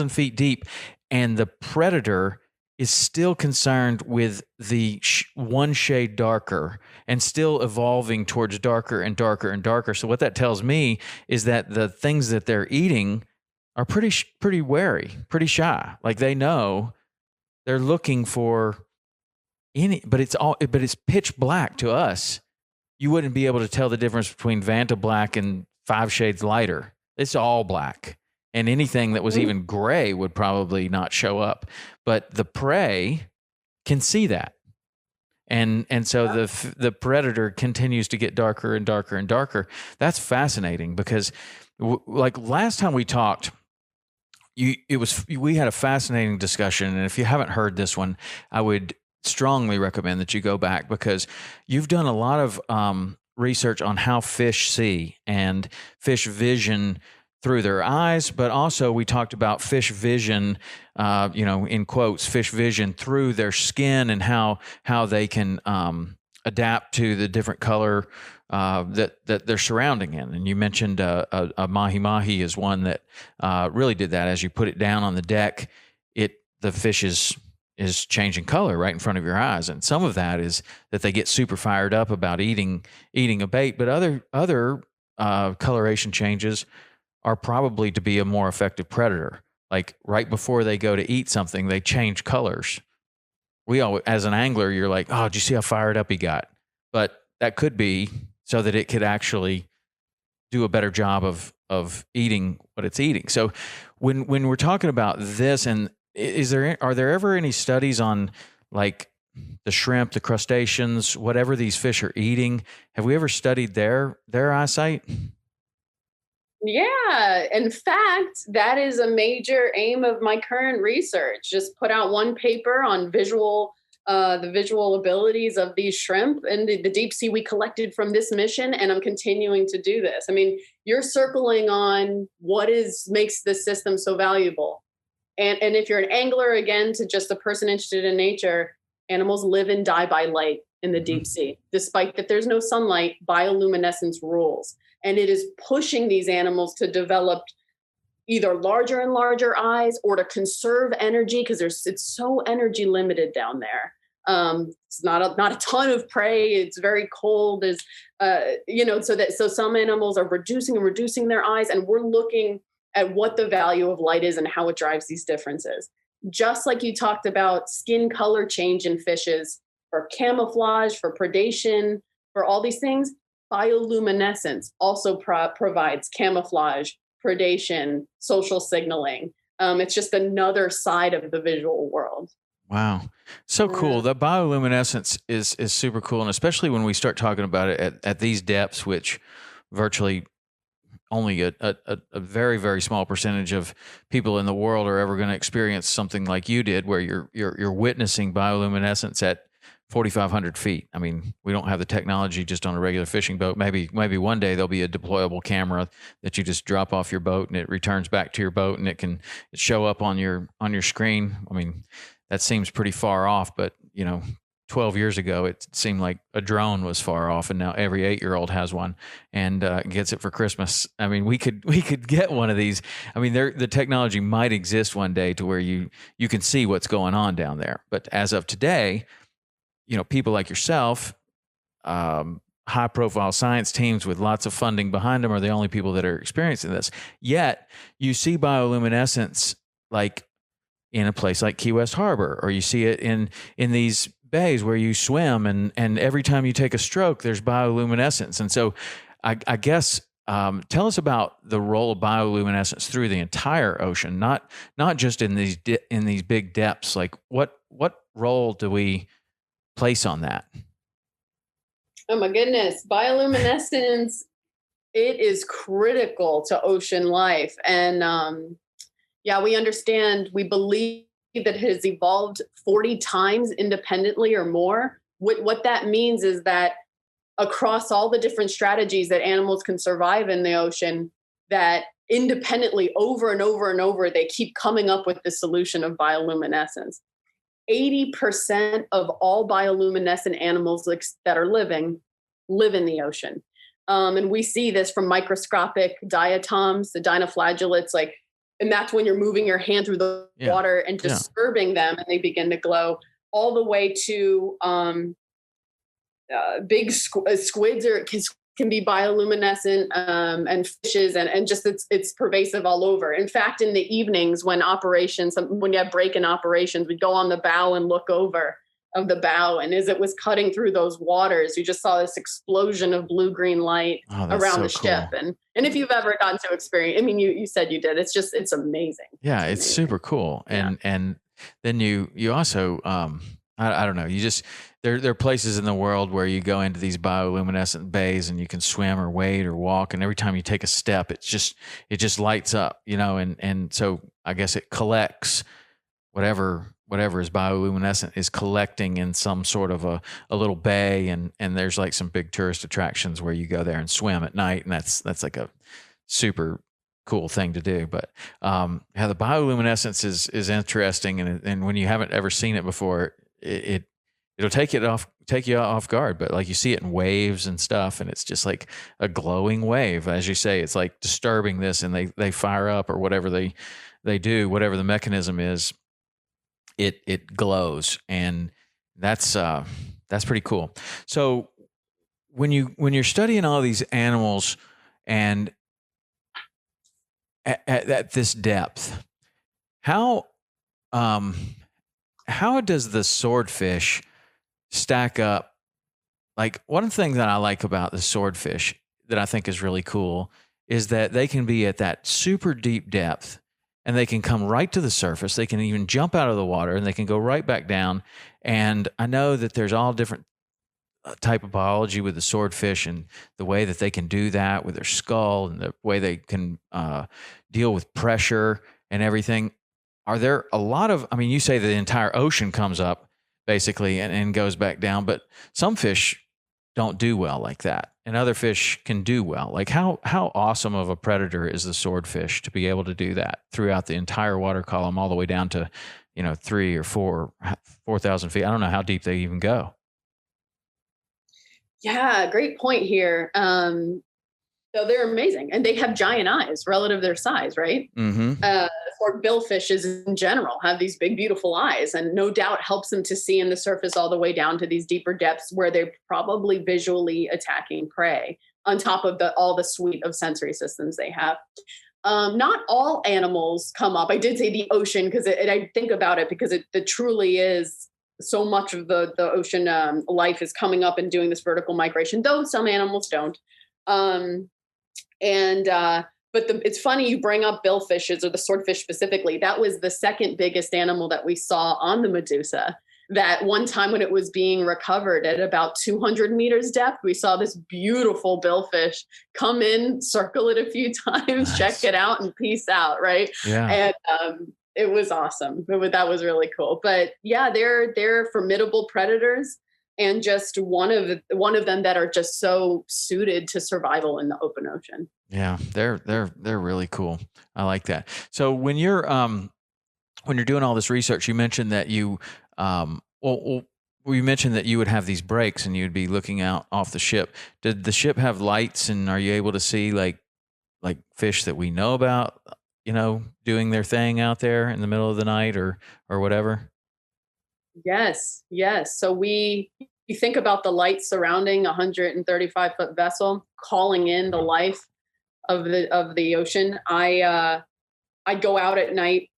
feet deep, and the predator is still concerned with the one shade darker and still evolving towards darker and darker and darker. So what that tells me is that the things that they're eating are pretty wary, pretty shy. Like they know they're looking for but it's pitch black to us. You wouldn't be able to tell the difference between Vanta black and 5 shades lighter. It's all black. And anything that was even gray would probably not show up. But the prey can see that. And so the predator continues to get darker and darker and darker. That's fascinating because like last time we talked, we had a fascinating discussion. And if you haven't heard this one, I would strongly recommend that you go back, because you've done a lot of research on how fish see and fish vision through their eyes, but also we talked about fish vision, in quotes, fish vision through their skin, and how they can adapt to the different color that they're surrounding in. And you mentioned a mahi-mahi is one that really did that. As you put it down on the deck, the fish is changing color right in front of your eyes. And some of that is that they get super fired up about eating a bait, but other coloration changes are probably to be a more effective predator. Like right before they go to eat something, they change colors. We always, as an angler, you're like, oh, did you see how fired up he got? But that could be so that it could actually do a better job of eating what it's eating. So when we're talking about this, and are there ever any studies on like the shrimp, the crustaceans, whatever these fish are eating? Have we ever studied their eyesight? Yeah, in fact, that is a major aim of my current research. Just put out one paper on the visual abilities of these shrimp and the deep sea we collected from this mission, and I'm continuing to do this. I mean, you're circling on what makes this system so valuable. And if you're an angler, again, to just a person interested in nature, animals live and die by light in the deep sea. Despite that there's no sunlight, bioluminescence rules. And it is pushing these animals to develop either larger and larger eyes, or to conserve energy, because it's so energy limited down there. It's not a ton of prey. It's very cold. So some animals are reducing their eyes, and we're looking at what the value of light is and how it drives these differences. Just like you talked about skin color change in fishes for camouflage, for predation, for all these things, bioluminescence also provides camouflage, predation, social signaling. It's just another side of the visual world. Wow. So cool. The bioluminescence is super cool. And especially when we start talking about it at these depths, which virtually only a very, very small percentage of people in the world are ever going to experience something like you did, where you're witnessing bioluminescence at 4,500 feet. I mean, we don't have the technology just on a regular fishing boat. Maybe one day there'll be a deployable camera that you just drop off your boat and it returns back to your boat, and it can show up on your screen. I mean, that seems pretty far off, but 12 years ago, it seemed like a drone was far off, and now every 8-year-old has one and gets it for Christmas. I mean, we could get one of these. I mean, the technology might exist one day to where you can see what's going on down there. But as of today, people like yourself, high-profile science teams with lots of funding behind them, are the only people that are experiencing this. Yet, you see bioluminescence like in a place like Key West Harbor, or you see it in these bays where you swim, and every time you take a stroke, there's bioluminescence. And so I guess tell us about the role of bioluminescence through the entire ocean, not just in these big depths. Like what role do we place on that? Oh my goodness. Bioluminescence, it is critical to ocean life. And we believe that it has evolved 40 times independently or more. What that means is that across all the different strategies that animals can survive in the ocean, that independently over and over and over, they keep coming up with the solution of bioluminescence. 80% of all bioluminescent animals that are living live in the ocean. And we see this from microscopic diatoms, the dinoflagellates, and that's when you're moving your hand through the water and disturbing them, and they begin to glow, all the way to big squids can be bioluminescent, and fishes, and just it's pervasive all over. In fact, in the evenings when you have break in operations, we'd go on the bow and look over of the bow, and as it was cutting through those waters, you just saw this explosion of blue-green light around the ship. And if you've ever gotten to experience, I mean, you said you did. It's amazing. Yeah, it's super cool. And then you also I don't know, you just there are places in the world where you go into these bioluminescent bays and you can swim or wade or walk, and every time you take a step, it just lights up, and so I guess it collects whatever whatever is bioluminescent is collecting in some sort of a little bay, and there's like some big tourist attractions where you go there and swim at night, and that's like a super cool thing to do. But yeah, the bioluminescence is interesting, and when you haven't ever seen it before, it'll take you off guard. But like, you see it in waves and stuff, and it's just like a glowing wave, as you say. It's like disturbing this, and they fire up, or whatever they do, whatever the mechanism is. It glows, and that's pretty cool. So when you're studying all these animals and at this depth, how does the swordfish stack up? Like, one thing that I like about the swordfish that I think is really cool is that they can be at that super deep depth, and they can come right to the surface. They can even jump out of the water, and they can go right back down. And I know that there's all different type of biology with the swordfish, and the way that they can do that with their skull, and the way they can deal with pressure and everything. Are there a lot of, I mean, you say the entire ocean comes up basically and goes back down, but some fish don't do well like that, and other fish can do well. Like, how awesome of a predator is the swordfish to be able to do that throughout the entire water column, all the way down to 3 or 4,000 feet. I don't know how deep they even go. Yeah, great point here. So they're amazing, and they have giant eyes relative to their size, right? Mm-hmm. Or billfishes in general have these big, beautiful eyes, and no doubt helps them to see in the surface all the way down to these deeper depths where they're probably visually attacking prey, on top of all the suite of sensory systems they have. Not all animals come up. I did say the ocean because I think about it because it truly is so much of the ocean life is coming up and doing this vertical migration, though some animals don't. But it's funny you bring up billfishes, or the swordfish specifically. That was the second biggest animal that we saw on the Medusa. That one time when it was being recovered at about 200 meters depth, we saw this beautiful billfish come in, circle it a few times, check it out, and peace out, right? Yeah. And it was awesome. That was really cool. But yeah, they're formidable predators, and just one of them that are just so suited to survival in the open ocean. Yeah, they're really cool. I like that. So when you're doing all this research, you mentioned that you mentioned that you would have these breaks, and you'd be looking out off the ship. Did the ship have lights, and are you able to see like fish that we know about, doing their thing out there in the middle of the night or whatever? Yes. So you think about the light surrounding a 135-foot vessel, calling in the life of the ocean. I'd go out at night,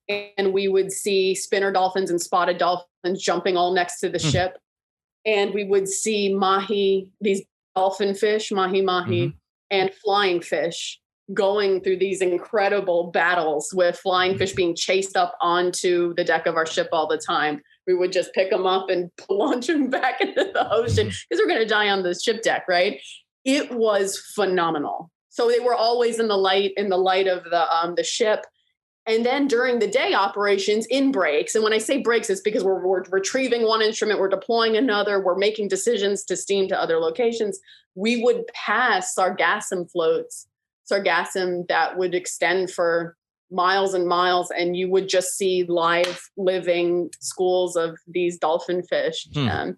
and we would see spinner dolphins and spotted dolphins jumping all next to the ship, and we would see mahi, these dolphin fish, mahi, Mm-hmm. and flying fish going through these incredible battles with flying fish being chased up onto the deck of our ship all the time. We would just pick them up and launch them back into the ocean because we're going to die on the ship deck, right? It was phenomenal. So they were always in the light of the ship. And then during the day operations in breaks, and when I say breaks, it's because we're retrieving one instrument, we're deploying another, we're making decisions to steam to other locations. We would pass sargassum floats, sargassum that would extend for miles and miles, and you would just see live living schools of these dolphin fish. And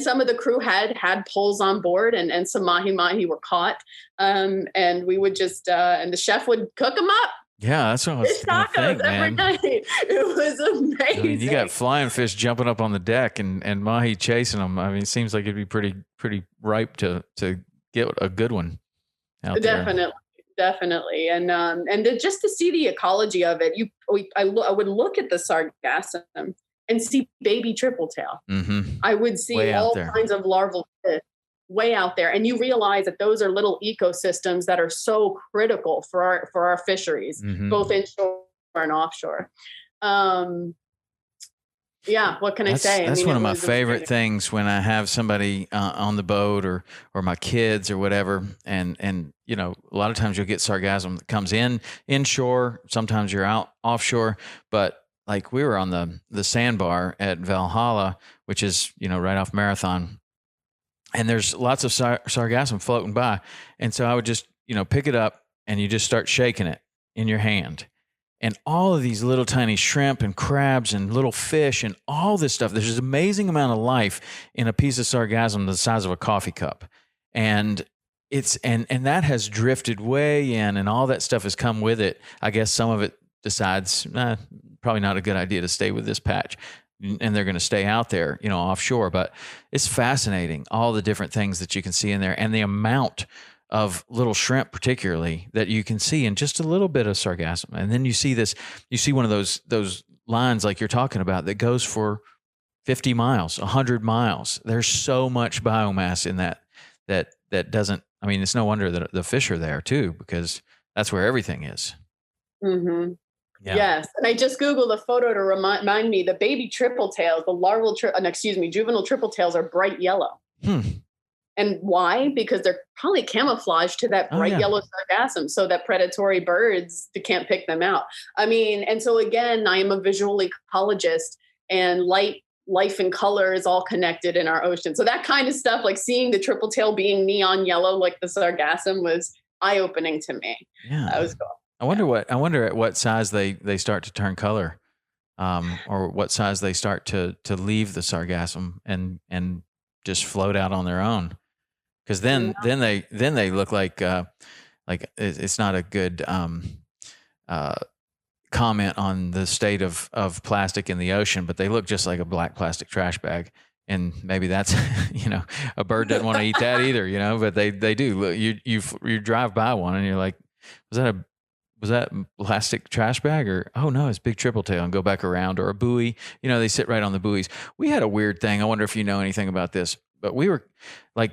some of the crew had poles on board, and some mahi were caught. And we would just, and the chef would cook them up. Yeah, that's what I was tacos every night. It was amazing. I mean, you got flying fish jumping up on the deck and mahi chasing them. I mean, it seems like it'd be pretty ripe to get a good one out there. Definitely. And just to see the ecology of it, I would look at the sargassum and see baby triple tail. Mm-hmm. I would see all kinds of larval fish way out there. And you realize that those are little ecosystems that are so critical for our fisheries, both inshore and offshore. Yeah, what can I say? That's one of my favorite things when I have somebody on the boat or my kids or whatever. And a lot of times you'll get sargassum that comes in inshore. Sometimes you're out offshore, but like we were on the sandbar at Valhalla, which is, right off Marathon, and there's lots of sargassum floating by. And so I would just, pick it up and you just start shaking it in your hand. And all of these little tiny shrimp and crabs and little fish and all this stuff. There's this amazing amount of life in a piece of sargassum the size of a coffee cup. And and that has drifted way in, and all that stuff has come with it. I guess some of it decides, probably not a good idea to stay with this patch, and they're going to stay out there, offshore. But it's fascinating, all the different things that you can see in there, and the amount of little shrimp, particularly, that you can see in just a little bit of sargassum. And then you see one of those lines like you're talking about that goes for 50 miles, 100 miles. There's so much biomass in that doesn't, it's no wonder that the fish are there too, because that's where everything is. Mm-hmm. Yeah. Yes. And I just Googled a photo to remind me the baby triple tails, the juvenile triple tails are bright yellow. And why? Because they're probably camouflaged to that bright yellow sargassum so that predatory birds can't pick them out. And so again, I am a visual ecologist, and life and color is all connected in our ocean. So that kind of stuff, like seeing the triple tail being neon yellow like the sargassum, was eye-opening to me. Yeah. That was cool. I wonder at what size they start to turn color, or what size they start to leave the sargassum and just float out on their own. Because then they look like it's not a good comment on the state of plastic in the ocean, but they look just like a black plastic trash bag. And maybe that's, a bird doesn't want to eat that either, but they do. You drive by one and you're like, was that plastic trash bag, or, oh no, it's big triple tail, and go back around, or a buoy, they sit right on the buoys. We had a weird thing. I wonder if you know anything about this, but we were like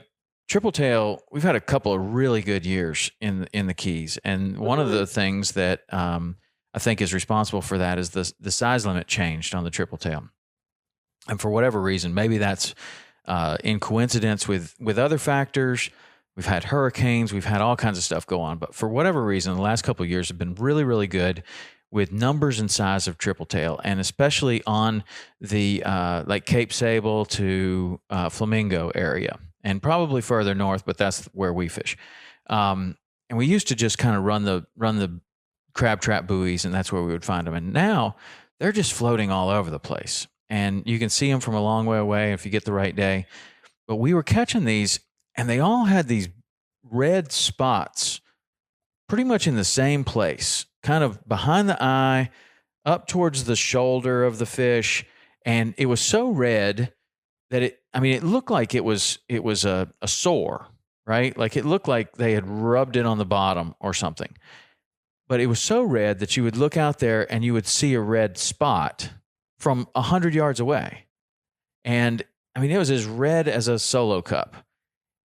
triple tail. We've had a couple of really good years in the Keys. And one of the things that, I think is responsible for that is the size limit changed on the triple tail. And for whatever reason, maybe that's, in coincidence with other factors. We've had hurricanes, we've had all kinds of stuff go on, but for whatever reason, the last couple of years have been really, really good with numbers and size of triple tail, and especially on the like Cape Sable to Flamingo area, and probably further north, but that's where we fish. And we used to just kind of run the crab trap buoys, and that's where we would find them. And now they're just floating all over the place, and you can see them from a long way away if you get the right day. But we were catching these, and they all had these red spots pretty much in the same place, kind of behind the eye, up towards the shoulder of the fish. And it was so red that it looked like it was a sore, right? Like it looked like they had rubbed it on the bottom or something. But it was so red that you would look out there and you would see a red spot from 100 yards away. And it was as red as a Solo cup.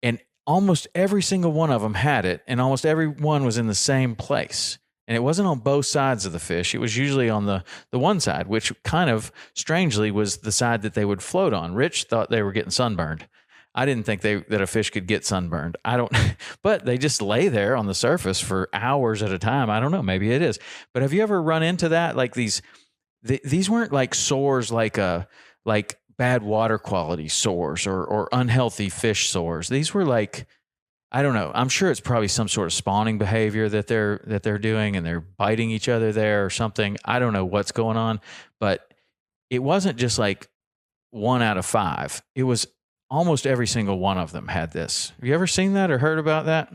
And almost every single one of them had it, and almost every one was in the same place. And it wasn't on both sides of the fish. It was usually on the one side, which kind of strangely was the side that they would float on. Rich thought they were getting sunburned. I didn't think that a fish could get sunburned. But they just lay there on the surface for hours at a time. I don't know, maybe it is. But have you ever run into that? Like these weren't like sores like bad water quality sores or unhealthy fish sores. These were like, I don't know. I'm sure it's probably some sort of spawning behavior that they're doing, and they're biting each other there or something. I don't know what's going on, but it wasn't just like 1 out of 5. It was almost every single one of them had this. Have you ever seen that or heard about that?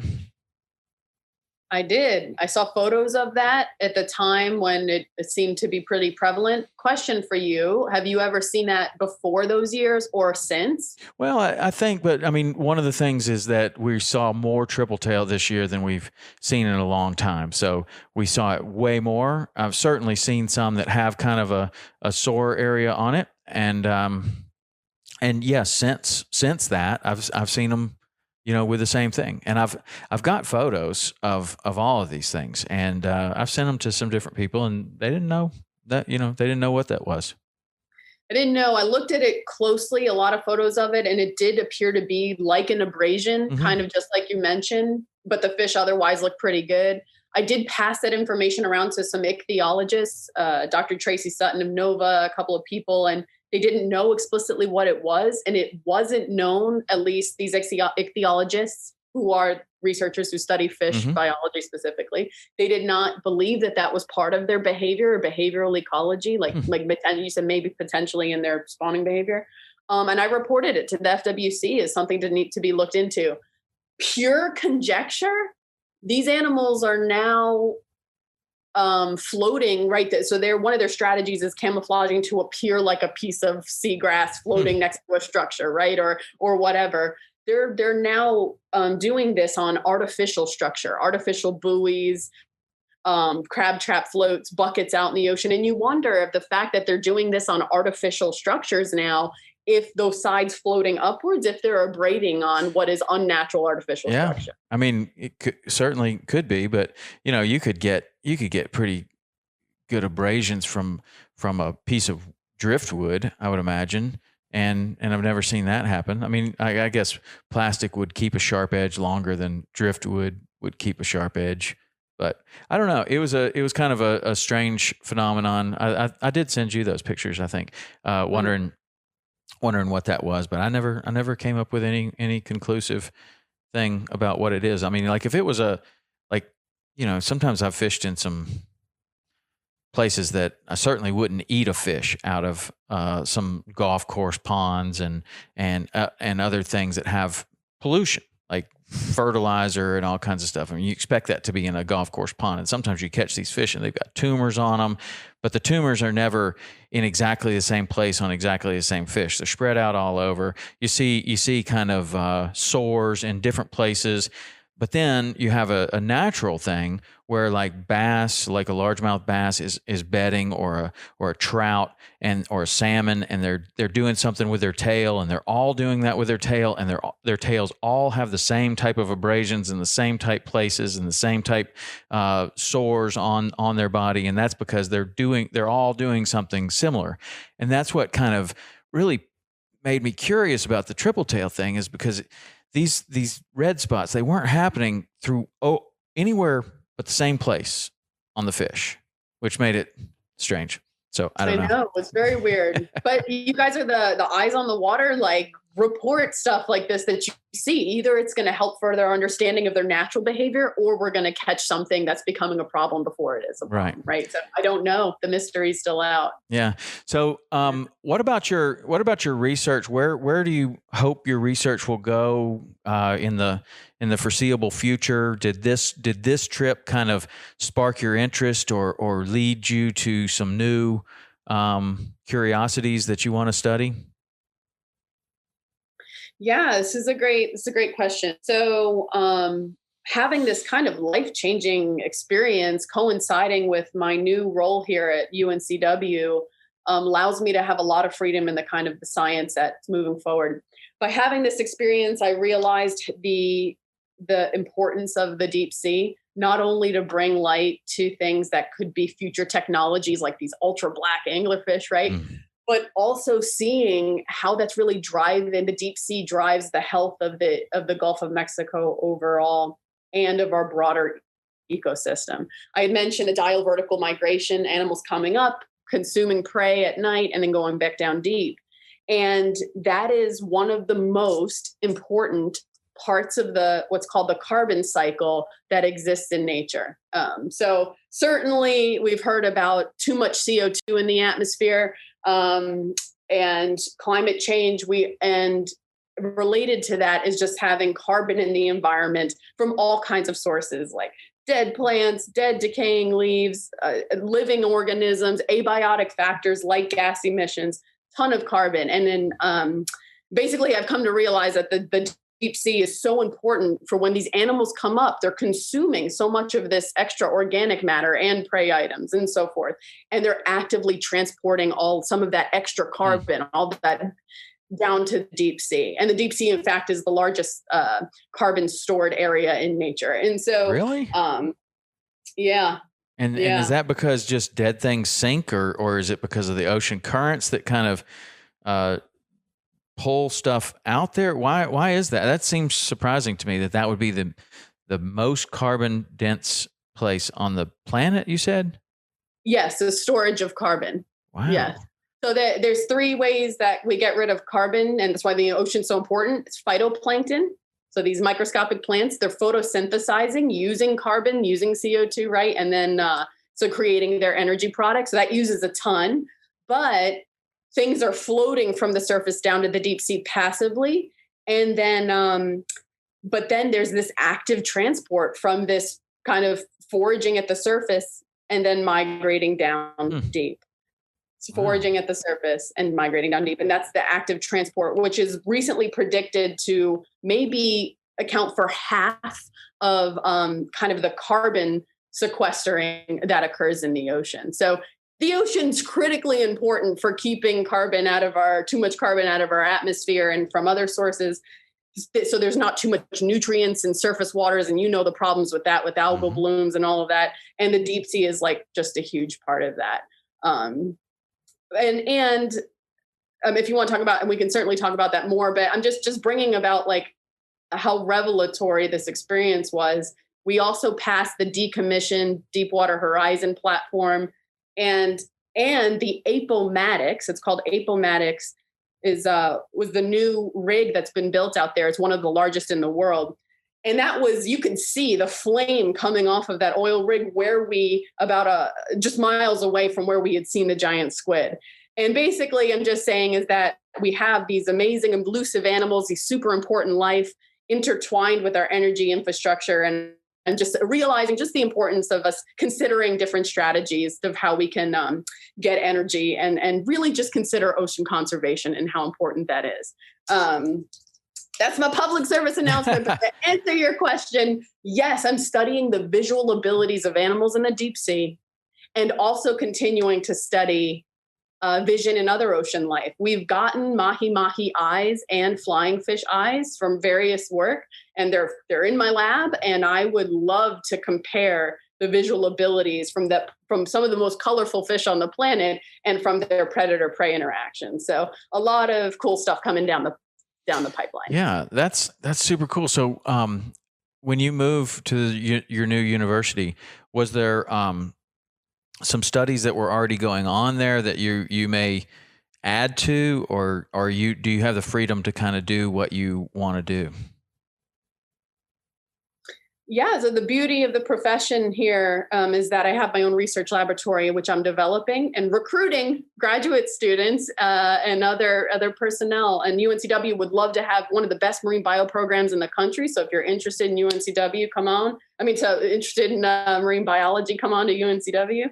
I did. I saw photos of that at the time when it seemed to be pretty prevalent. Question for you. Have you ever seen that before those years or since? Well, I think, but one of the things is that we saw more triple tail this year than we've seen in a long time. So we saw it way more. I've certainly seen some that have kind of a sore area on it. And yes, since that, I've seen them, with the same thing. And I've got photos of all of these things, and I've sent them to some different people, and they didn't know that, they didn't know what that was. I didn't know. I looked at it closely, a lot of photos of it, and it did appear to be like an abrasion, kind of just like you mentioned, but the fish otherwise looked pretty good. I did pass that information around to some ichthyologists, Dr. Tracy Sutton of NOVA, a couple of people, and they didn't know explicitly what it was. And it wasn't known, at least these ichthyologists, who are researchers who study fish biology specifically, they did not believe that that was part of their behavior or behavioral ecology, like you said, maybe potentially in their spawning behavior. And I reported it to the FWC as something to need to be looked into. Pure conjecture. These animals are now floating, right? So one of their strategies is camouflaging to appear like a piece of seagrass floating next to a structure, right? Or whatever. They're now doing this on artificial structure, artificial buoys, crab trap floats, buckets out in the ocean. And you wonder if the fact that they're doing this on artificial structures now, if those sides floating upwards, if they're abrading on what is unnatural artificial structure. I mean, certainly could be, but you could get pretty good abrasions from a piece of driftwood, I would imagine. And I've never seen that happen. I mean, I guess plastic would keep a sharp edge longer than driftwood would keep a sharp edge. But I don't know. It was kind of a strange phenomenon. I did send you those pictures, I think, wondering what that was. But I never came up with any conclusive thing about what it is. I mean, like if it was sometimes I've fished in some places that I certainly wouldn't eat a fish out of some golf course ponds and other things that have pollution, like fertilizer and all kinds of stuff. I mean, you expect that to be in a golf course pond, and sometimes you catch these fish and they've got tumors on them, but the tumors are never in exactly the same place on exactly the same fish. They're spread out all over. You see kind of sores in different places. But then you have a natural thing where like bass, like a largemouth bass is bedding, or a trout or a salmon, and they're doing something with their tail, and they're all doing that with their tail, and their tails all have the same type of abrasions in the same type places and the same type sores on their body, and that's because they're all doing something similar. And that's what kind of really made me curious about the triple tail thing, is because these red spots, they weren't happening through anywhere but the same place on the fish, which made it strange. So I don't know. It's very weird. But you guys are the eyes on the water, like report stuff like this that you see. Either it's going to help further understanding of their natural behavior, or we're going to catch something that's becoming a problem before it is a problem, right? So I don't know. The mystery's still out. Yeah. So what about your research? Where do you hope your research will go in the foreseeable future? Did this trip kind of spark your interest or lead you to some new curiosities that you want to study? Yeah, this is a great question. So, having this kind of life-changing experience coinciding with my new role here at UNCW allows me to have a lot of freedom in the kind of the science that's moving forward. By having this experience, I realized the importance of the deep sea, not only to bring light to things that could be future technologies like these ultra black anglerfish, right? But also seeing how that's really driving, the deep sea drives the health of the Gulf of Mexico overall and of our broader ecosystem. I had mentioned the diel vertical migration, animals coming up, consuming prey at night, and then going back down deep. And that is one of the most important parts of what's called the carbon cycle that exists in nature. So certainly we've heard about too much CO2 in the atmosphere, and climate change. And related to that is just having carbon in the environment from all kinds of sources, like dead plants, dead decaying leaves, living organisms, abiotic factors like gas emissions, ton of carbon. And then basically I've come to realize that the deep sea is so important for when these animals come up, they're consuming so much of this extra organic matter and prey items and so forth. And they're actively transporting some of that extra carbon, all that down to the deep sea. And the deep sea, in fact, is the largest carbon stored area in nature. And so, really? Yeah. And is that because just dead things sink, or is it because of the ocean currents that kind of pull stuff out there? Why is that? That seems surprising to me that would be the most carbon dense place on the planet, you said? Yes, the storage of carbon. Wow. Yes. So there's three ways that we get rid of carbon, and that's why the ocean's so important. It's phytoplankton. So these microscopic plants, they're photosynthesizing using carbon, using CO2, right? And then so creating their energy products. So that uses a ton, but things are floating from the surface down to the deep sea passively. And then, but then there's this active transport from this kind of foraging at the surface and then migrating down deep. So foraging at the surface and migrating down deep. And that's the active transport, which is recently predicted to maybe account for half of kind of the carbon sequestering that occurs in the ocean. So the ocean's critically important for keeping too much carbon out of our atmosphere and from other sources. So there's not too much nutrients in surface waters. And you know the problems with that, with algal blooms and all of that. And the deep sea is like just a huge part of that. If you want to talk about, and we can certainly talk about that more, but I'm just bringing about like how revelatory this experience was. We also passed the decommissioned Deepwater Horizon platform and the Appomattox, it's called Appomattox, was the new rig that's been built out there. It's one of the largest in the world. And that was, you could see the flame coming off of that oil rig just miles away from where we had seen the giant squid. And basically, I'm just saying is that we have these amazing elusive animals, these super important life intertwined with our energy infrastructure and just realizing just the importance of us considering different strategies of how we can get energy and really just consider ocean conservation and how important that is. That's my public service announcement. But to answer your question, yes, I'm studying the visual abilities of animals in the deep sea and also continuing to study vision in other ocean life. We've gotten mahi-mahi eyes and flying fish eyes from various work, and they're in my lab, and I would love to compare the visual abilities from some of the most colorful fish on the planet and from their predator-prey interaction. So a lot of cool stuff coming down the pipeline. Yeah, that's super cool. So when you moved to your new university, was there some studies that were already going on there that you may add to, or do you have the freedom to kind of do what you want to do? Yeah, so the beauty of the profession here is that I have my own research laboratory, which I'm developing and recruiting graduate students and other personnel. And UNCW would love to have one of the best marine bio programs in the country. So if you're interested in UNCW, come on. Interested in marine biology, come on to UNCW.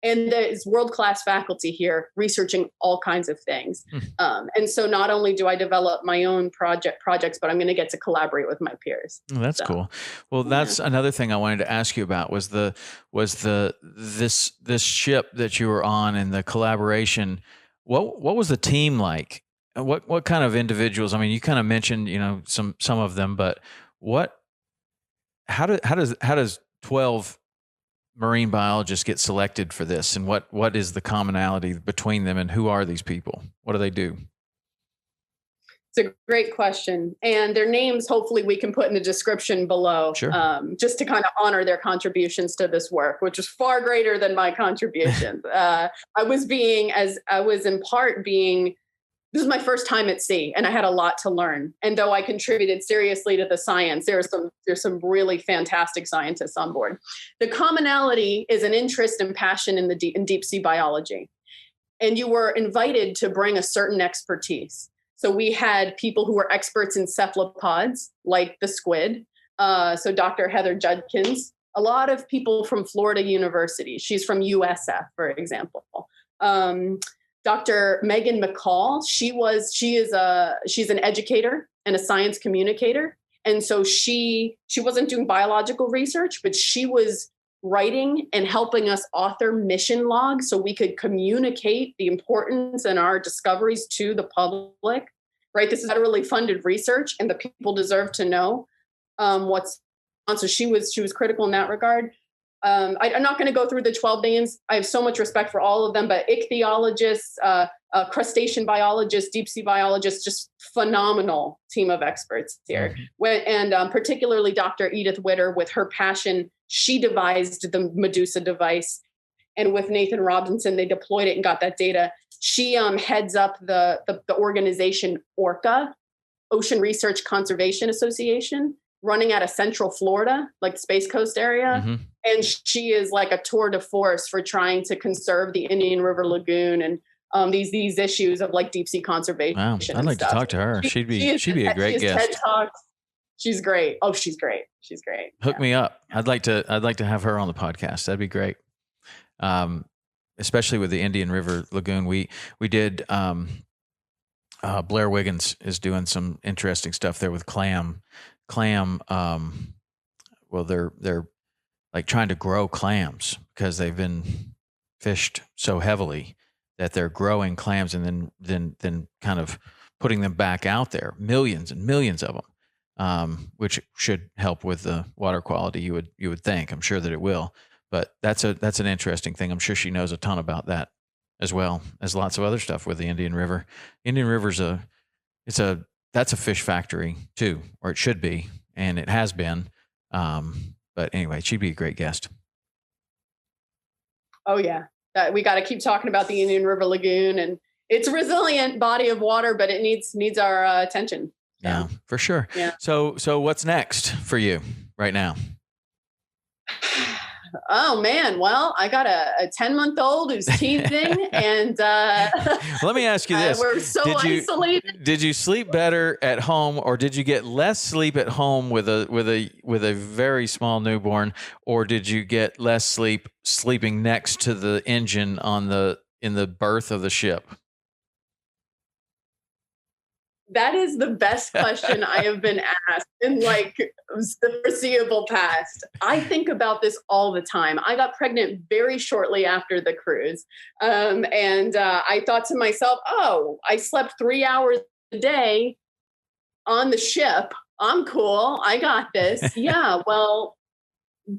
And there's world-class faculty here researching all kinds of things. And so not only do I develop my own projects, but I'm going to get to collaborate with my peers. Oh, that's cool. Well, that's another thing I wanted to ask you about was this ship that you were on and the collaboration. What was the team like? What kind of individuals? I mean, you kind of mentioned, some of them, but how does 12 marine biologists get selected for this, and what is the commonality between them, and who are these people? What do they do? It's a great question, and their names hopefully we can put in the description below. Sure. Just to kind of honor their contributions to this work, which is far greater than my contributions. This is my first time at sea, and I had a lot to learn. And though I contributed seriously to the science, there's some really fantastic scientists on board. The commonality is an interest and passion in deep sea biology. And you were invited to bring a certain expertise. So we had people who were experts in cephalopods, like the squid. So Dr. Heather Judkins, a lot of people from Florida University. She's from USF, for example. Dr. Megan McCall, she's an educator and a science communicator. And so she wasn't doing biological research, but she was writing and helping us author mission logs so we could communicate the importance and our discoveries to the public, right? This is federally funded research and the people deserve to know what's on. So she was critical in that regard. I'm not going to go through the 12 names. I have so much respect for all of them, but ichthyologists, crustacean biologists, deep sea biologists, just phenomenal team of experts here. And particularly Dr. Edith Witter with her passion She devised the Medusa device. And with Nathan Robinson, they deployed it and got that data. She heads up the organization ORCA, Ocean Research Conservation Association, running out of Central Florida, like the Space Coast area. Mm-hmm. And she is like a tour de force for trying to conserve the Indian River Lagoon and these issues of like deep sea conservation. Wow, I'd like to talk to her. She'd be a great guest. TED Talks. She's great. Oh, she's great. She's great. Hook me up. I'd like to have her on the podcast. That'd be great. Especially with the Indian River Lagoon. We did Blair Wiggins is doing some interesting stuff there with clam. Well, they're like trying to grow clams because they've been fished so heavily that they're growing clams and then kind of putting them back out there, millions and millions of them, which should help with the water quality. You would think. I'm sure that it will. But that's an interesting thing. I'm sure she knows a ton about that, as well as lots of other stuff with the Indian River. Indian River's that's a fish factory too, or it should be, and it has been. But anyway, she'd be a great guest. Oh yeah, we got to keep talking about the Indian River Lagoon, and it's a resilient body of water, but it needs our attention. So. Yeah, for sure. Yeah. So what's next for you right now? Oh man, well, I got a 10-month-old who's teething, and let me ask you this: we're so isolated. Did you sleep better at home, or did you get less sleep at home with a very small newborn, or did you get less sleep sleeping next to the engine in the berth of the ship? That is the best question I have been asked in like the foreseeable past. I think about this all the time. I got pregnant very shortly after the cruise. And I thought to myself, oh, I slept 3 hours a day on the ship. I'm cool. I got this. Yeah. Well,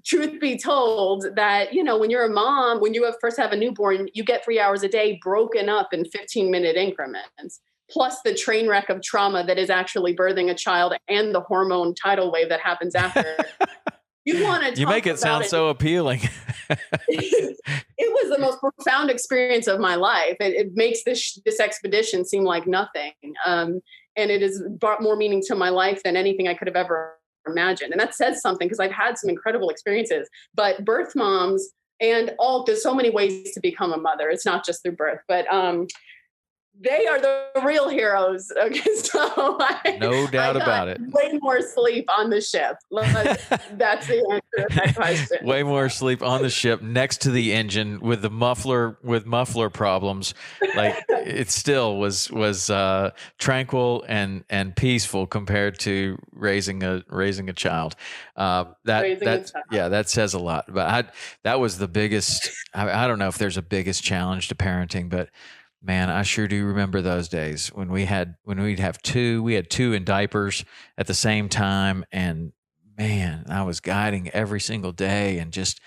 truth be told that, when you're a mom, when you first have a newborn, you get 3 hours a day broken up in 15-minute increments. Plus the train wreck of trauma that is actually birthing a child and the hormone tidal wave that happens after. You make it sound so appealing. It was the most profound experience of my life. It makes this expedition seem like nothing. And it has brought more meaning to my life than anything I could have ever imagined. And that says something because I've had some incredible experiences. But birth moms there's so many ways to become a mother. It's not just through birth, but they are the real heroes. Okay, so no doubt about it. Way more sleep on the ship. That's the answer to that question. Way more sleep on the ship next to the engine with the muffler problems. Like it still was tranquil and peaceful compared to raising a child. That says a lot. But that was the biggest. I don't know if there's a biggest challenge to parenting, but. Man, I sure do remember those days when we'd have two. We had two in diapers at the same time, and man, I was guiding every single day, and just,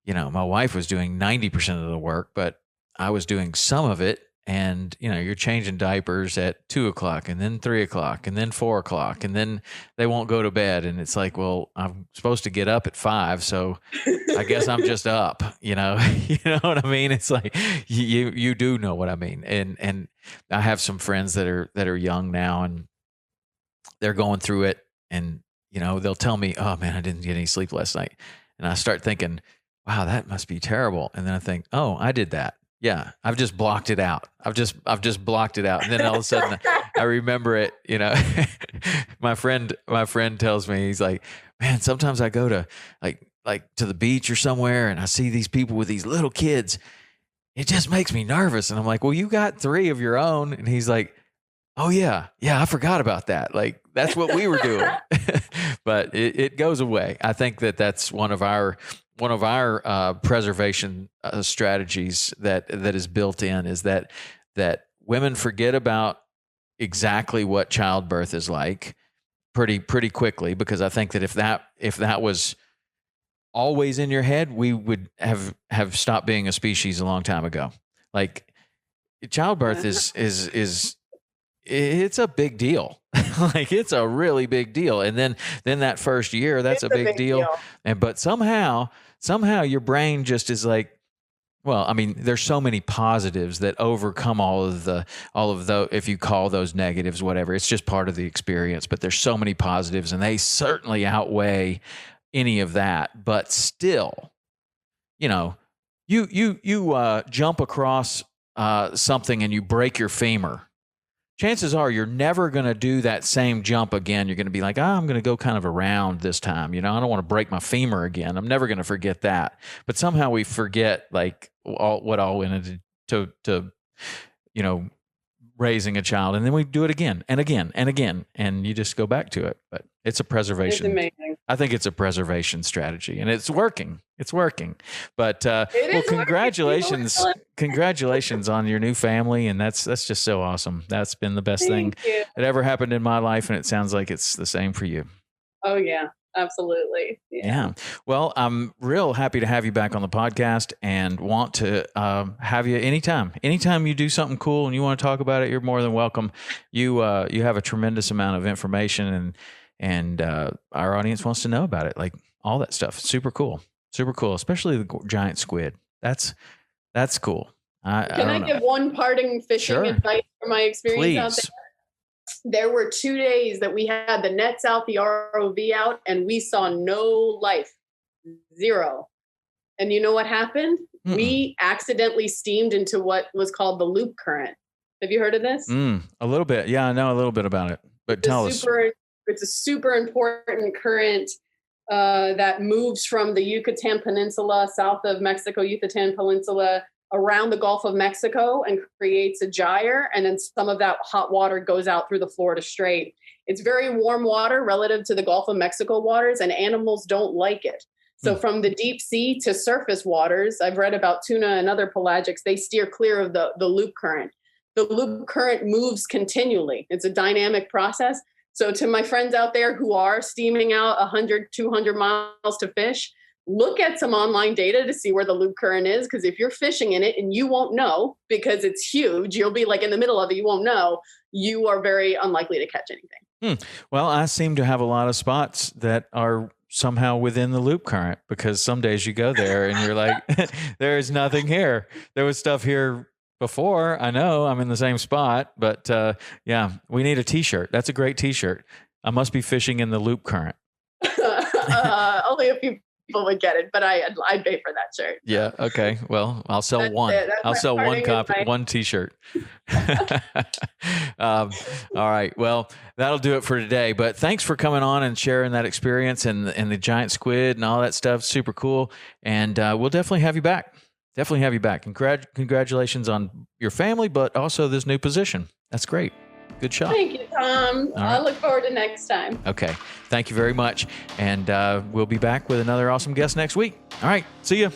my wife was doing 90% of the work, but I was doing some of it. And you're changing diapers at 2:00, and then 3:00, and then 4:00, and then they won't go to bed, and it's like, well, I'm supposed to get up at 5, so I guess I'm just up. You know what I mean? It's like you do know what I mean. And I have some friends that are young now, and they're going through it, and they'll tell me, "Oh man, I didn't get any sleep last night," and I start thinking, "Wow, that must be terrible," and then I think, "Oh, I did that." Yeah, I've just blocked it out. I've just blocked it out, and then all of a sudden, I remember it. My friend tells me, he's like, "Man, sometimes I go to like to the beach or somewhere, and I see these people with these little kids. It just makes me nervous." And I'm like, "Well, you got 3 of your own," and he's like, "Oh yeah, I forgot about that. Like that's what we were doing." But it goes away. I think that's one of our preservation strategies that is built in, is that women forget about exactly what childbirth is like pretty quickly, because I think that if that was always in your head, we would have stopped being a species a long time ago. Like childbirth is it's a big deal. Like it's a really big deal. And then that first year, that's a big deal. But somehow your brain just is like, well, I mean, there's so many positives that overcome all of the, if you call those negatives, whatever, it's just part of the experience, but there's so many positives and they certainly outweigh any of that. But still, you know, you jump across something and you break your femur. Chances are you're never going to do that same jump again. You're going to be like, I'm going to go kind of around this time. You know, I don't want to break my femur again. I'm never going to forget that. But somehow we forget like what all went into you know, raising a child. And then we do it again and again and again. And you just go back to it. But it's a preservation. It's amazing. I think it's a preservation strategy and it's working. It's working. But well, congratulations. Congratulations on your new family. And that's just so awesome. That's been the best thing that ever happened in my life. And it sounds like it's the same for you. Oh, yeah. Absolutely. Yeah. Well, I'm real happy to have you back on the podcast and want to have you anytime. Anytime you do something cool and you want to talk about it, you're more than welcome. You have a tremendous amount of information and our audience wants to know about it. Like all that stuff. Super cool. Super cool. Especially the giant squid. That's cool. Can I give one parting fishing advice from my experience out there? There were 2 days that we had the nets out, the ROV out, and we saw no life, zero. And you know what happened? We accidentally steamed into what was called the loop current. Have you heard of this? A little bit. Yeah, I know a little bit about it. But tell us. It's a super important current that moves from the Yucatan Peninsula, south of Mexico, Yucatan Peninsula, around the Gulf of Mexico and creates a gyre. And then some of that hot water goes out through the Florida Strait. It's very warm water relative to the Gulf of Mexico waters, and animals don't like it. So from the deep sea to surface waters, I've read about tuna and other pelagics, they steer clear of the loop current. The loop current moves continually. It's a dynamic process. So to my friends out there who are steaming out 100, 200 miles to fish, look at some online data to see where the loop current is, because if you're fishing in it and you won't know because it's huge, you'll be like in the middle of it, you won't know, you are very unlikely to catch anything. Well, I seem to have a lot of spots that are somehow within the loop current, because some days you go there and you're like, there's nothing here. There was stuff here before. I know I'm in the same spot, but yeah, we need a t-shirt. That's a great t-shirt. I must be fishing in the loop current. Only a few people would get it, but I'd pay for that shirt. Yeah. Okay. Well, I'll sell one. I'll sell one copy, one t-shirt. All right. Well, that'll do it for today, but thanks for coming on and sharing that experience and the giant squid and all that stuff. Super cool. And we'll definitely have you back. Definitely have you back. Congratulations on your family, but also this new position. That's great. Good shot. Thank you, Tom. I look forward to next time. Okay. Thank you very much. And we'll be back with another awesome guest next week. All right. See you.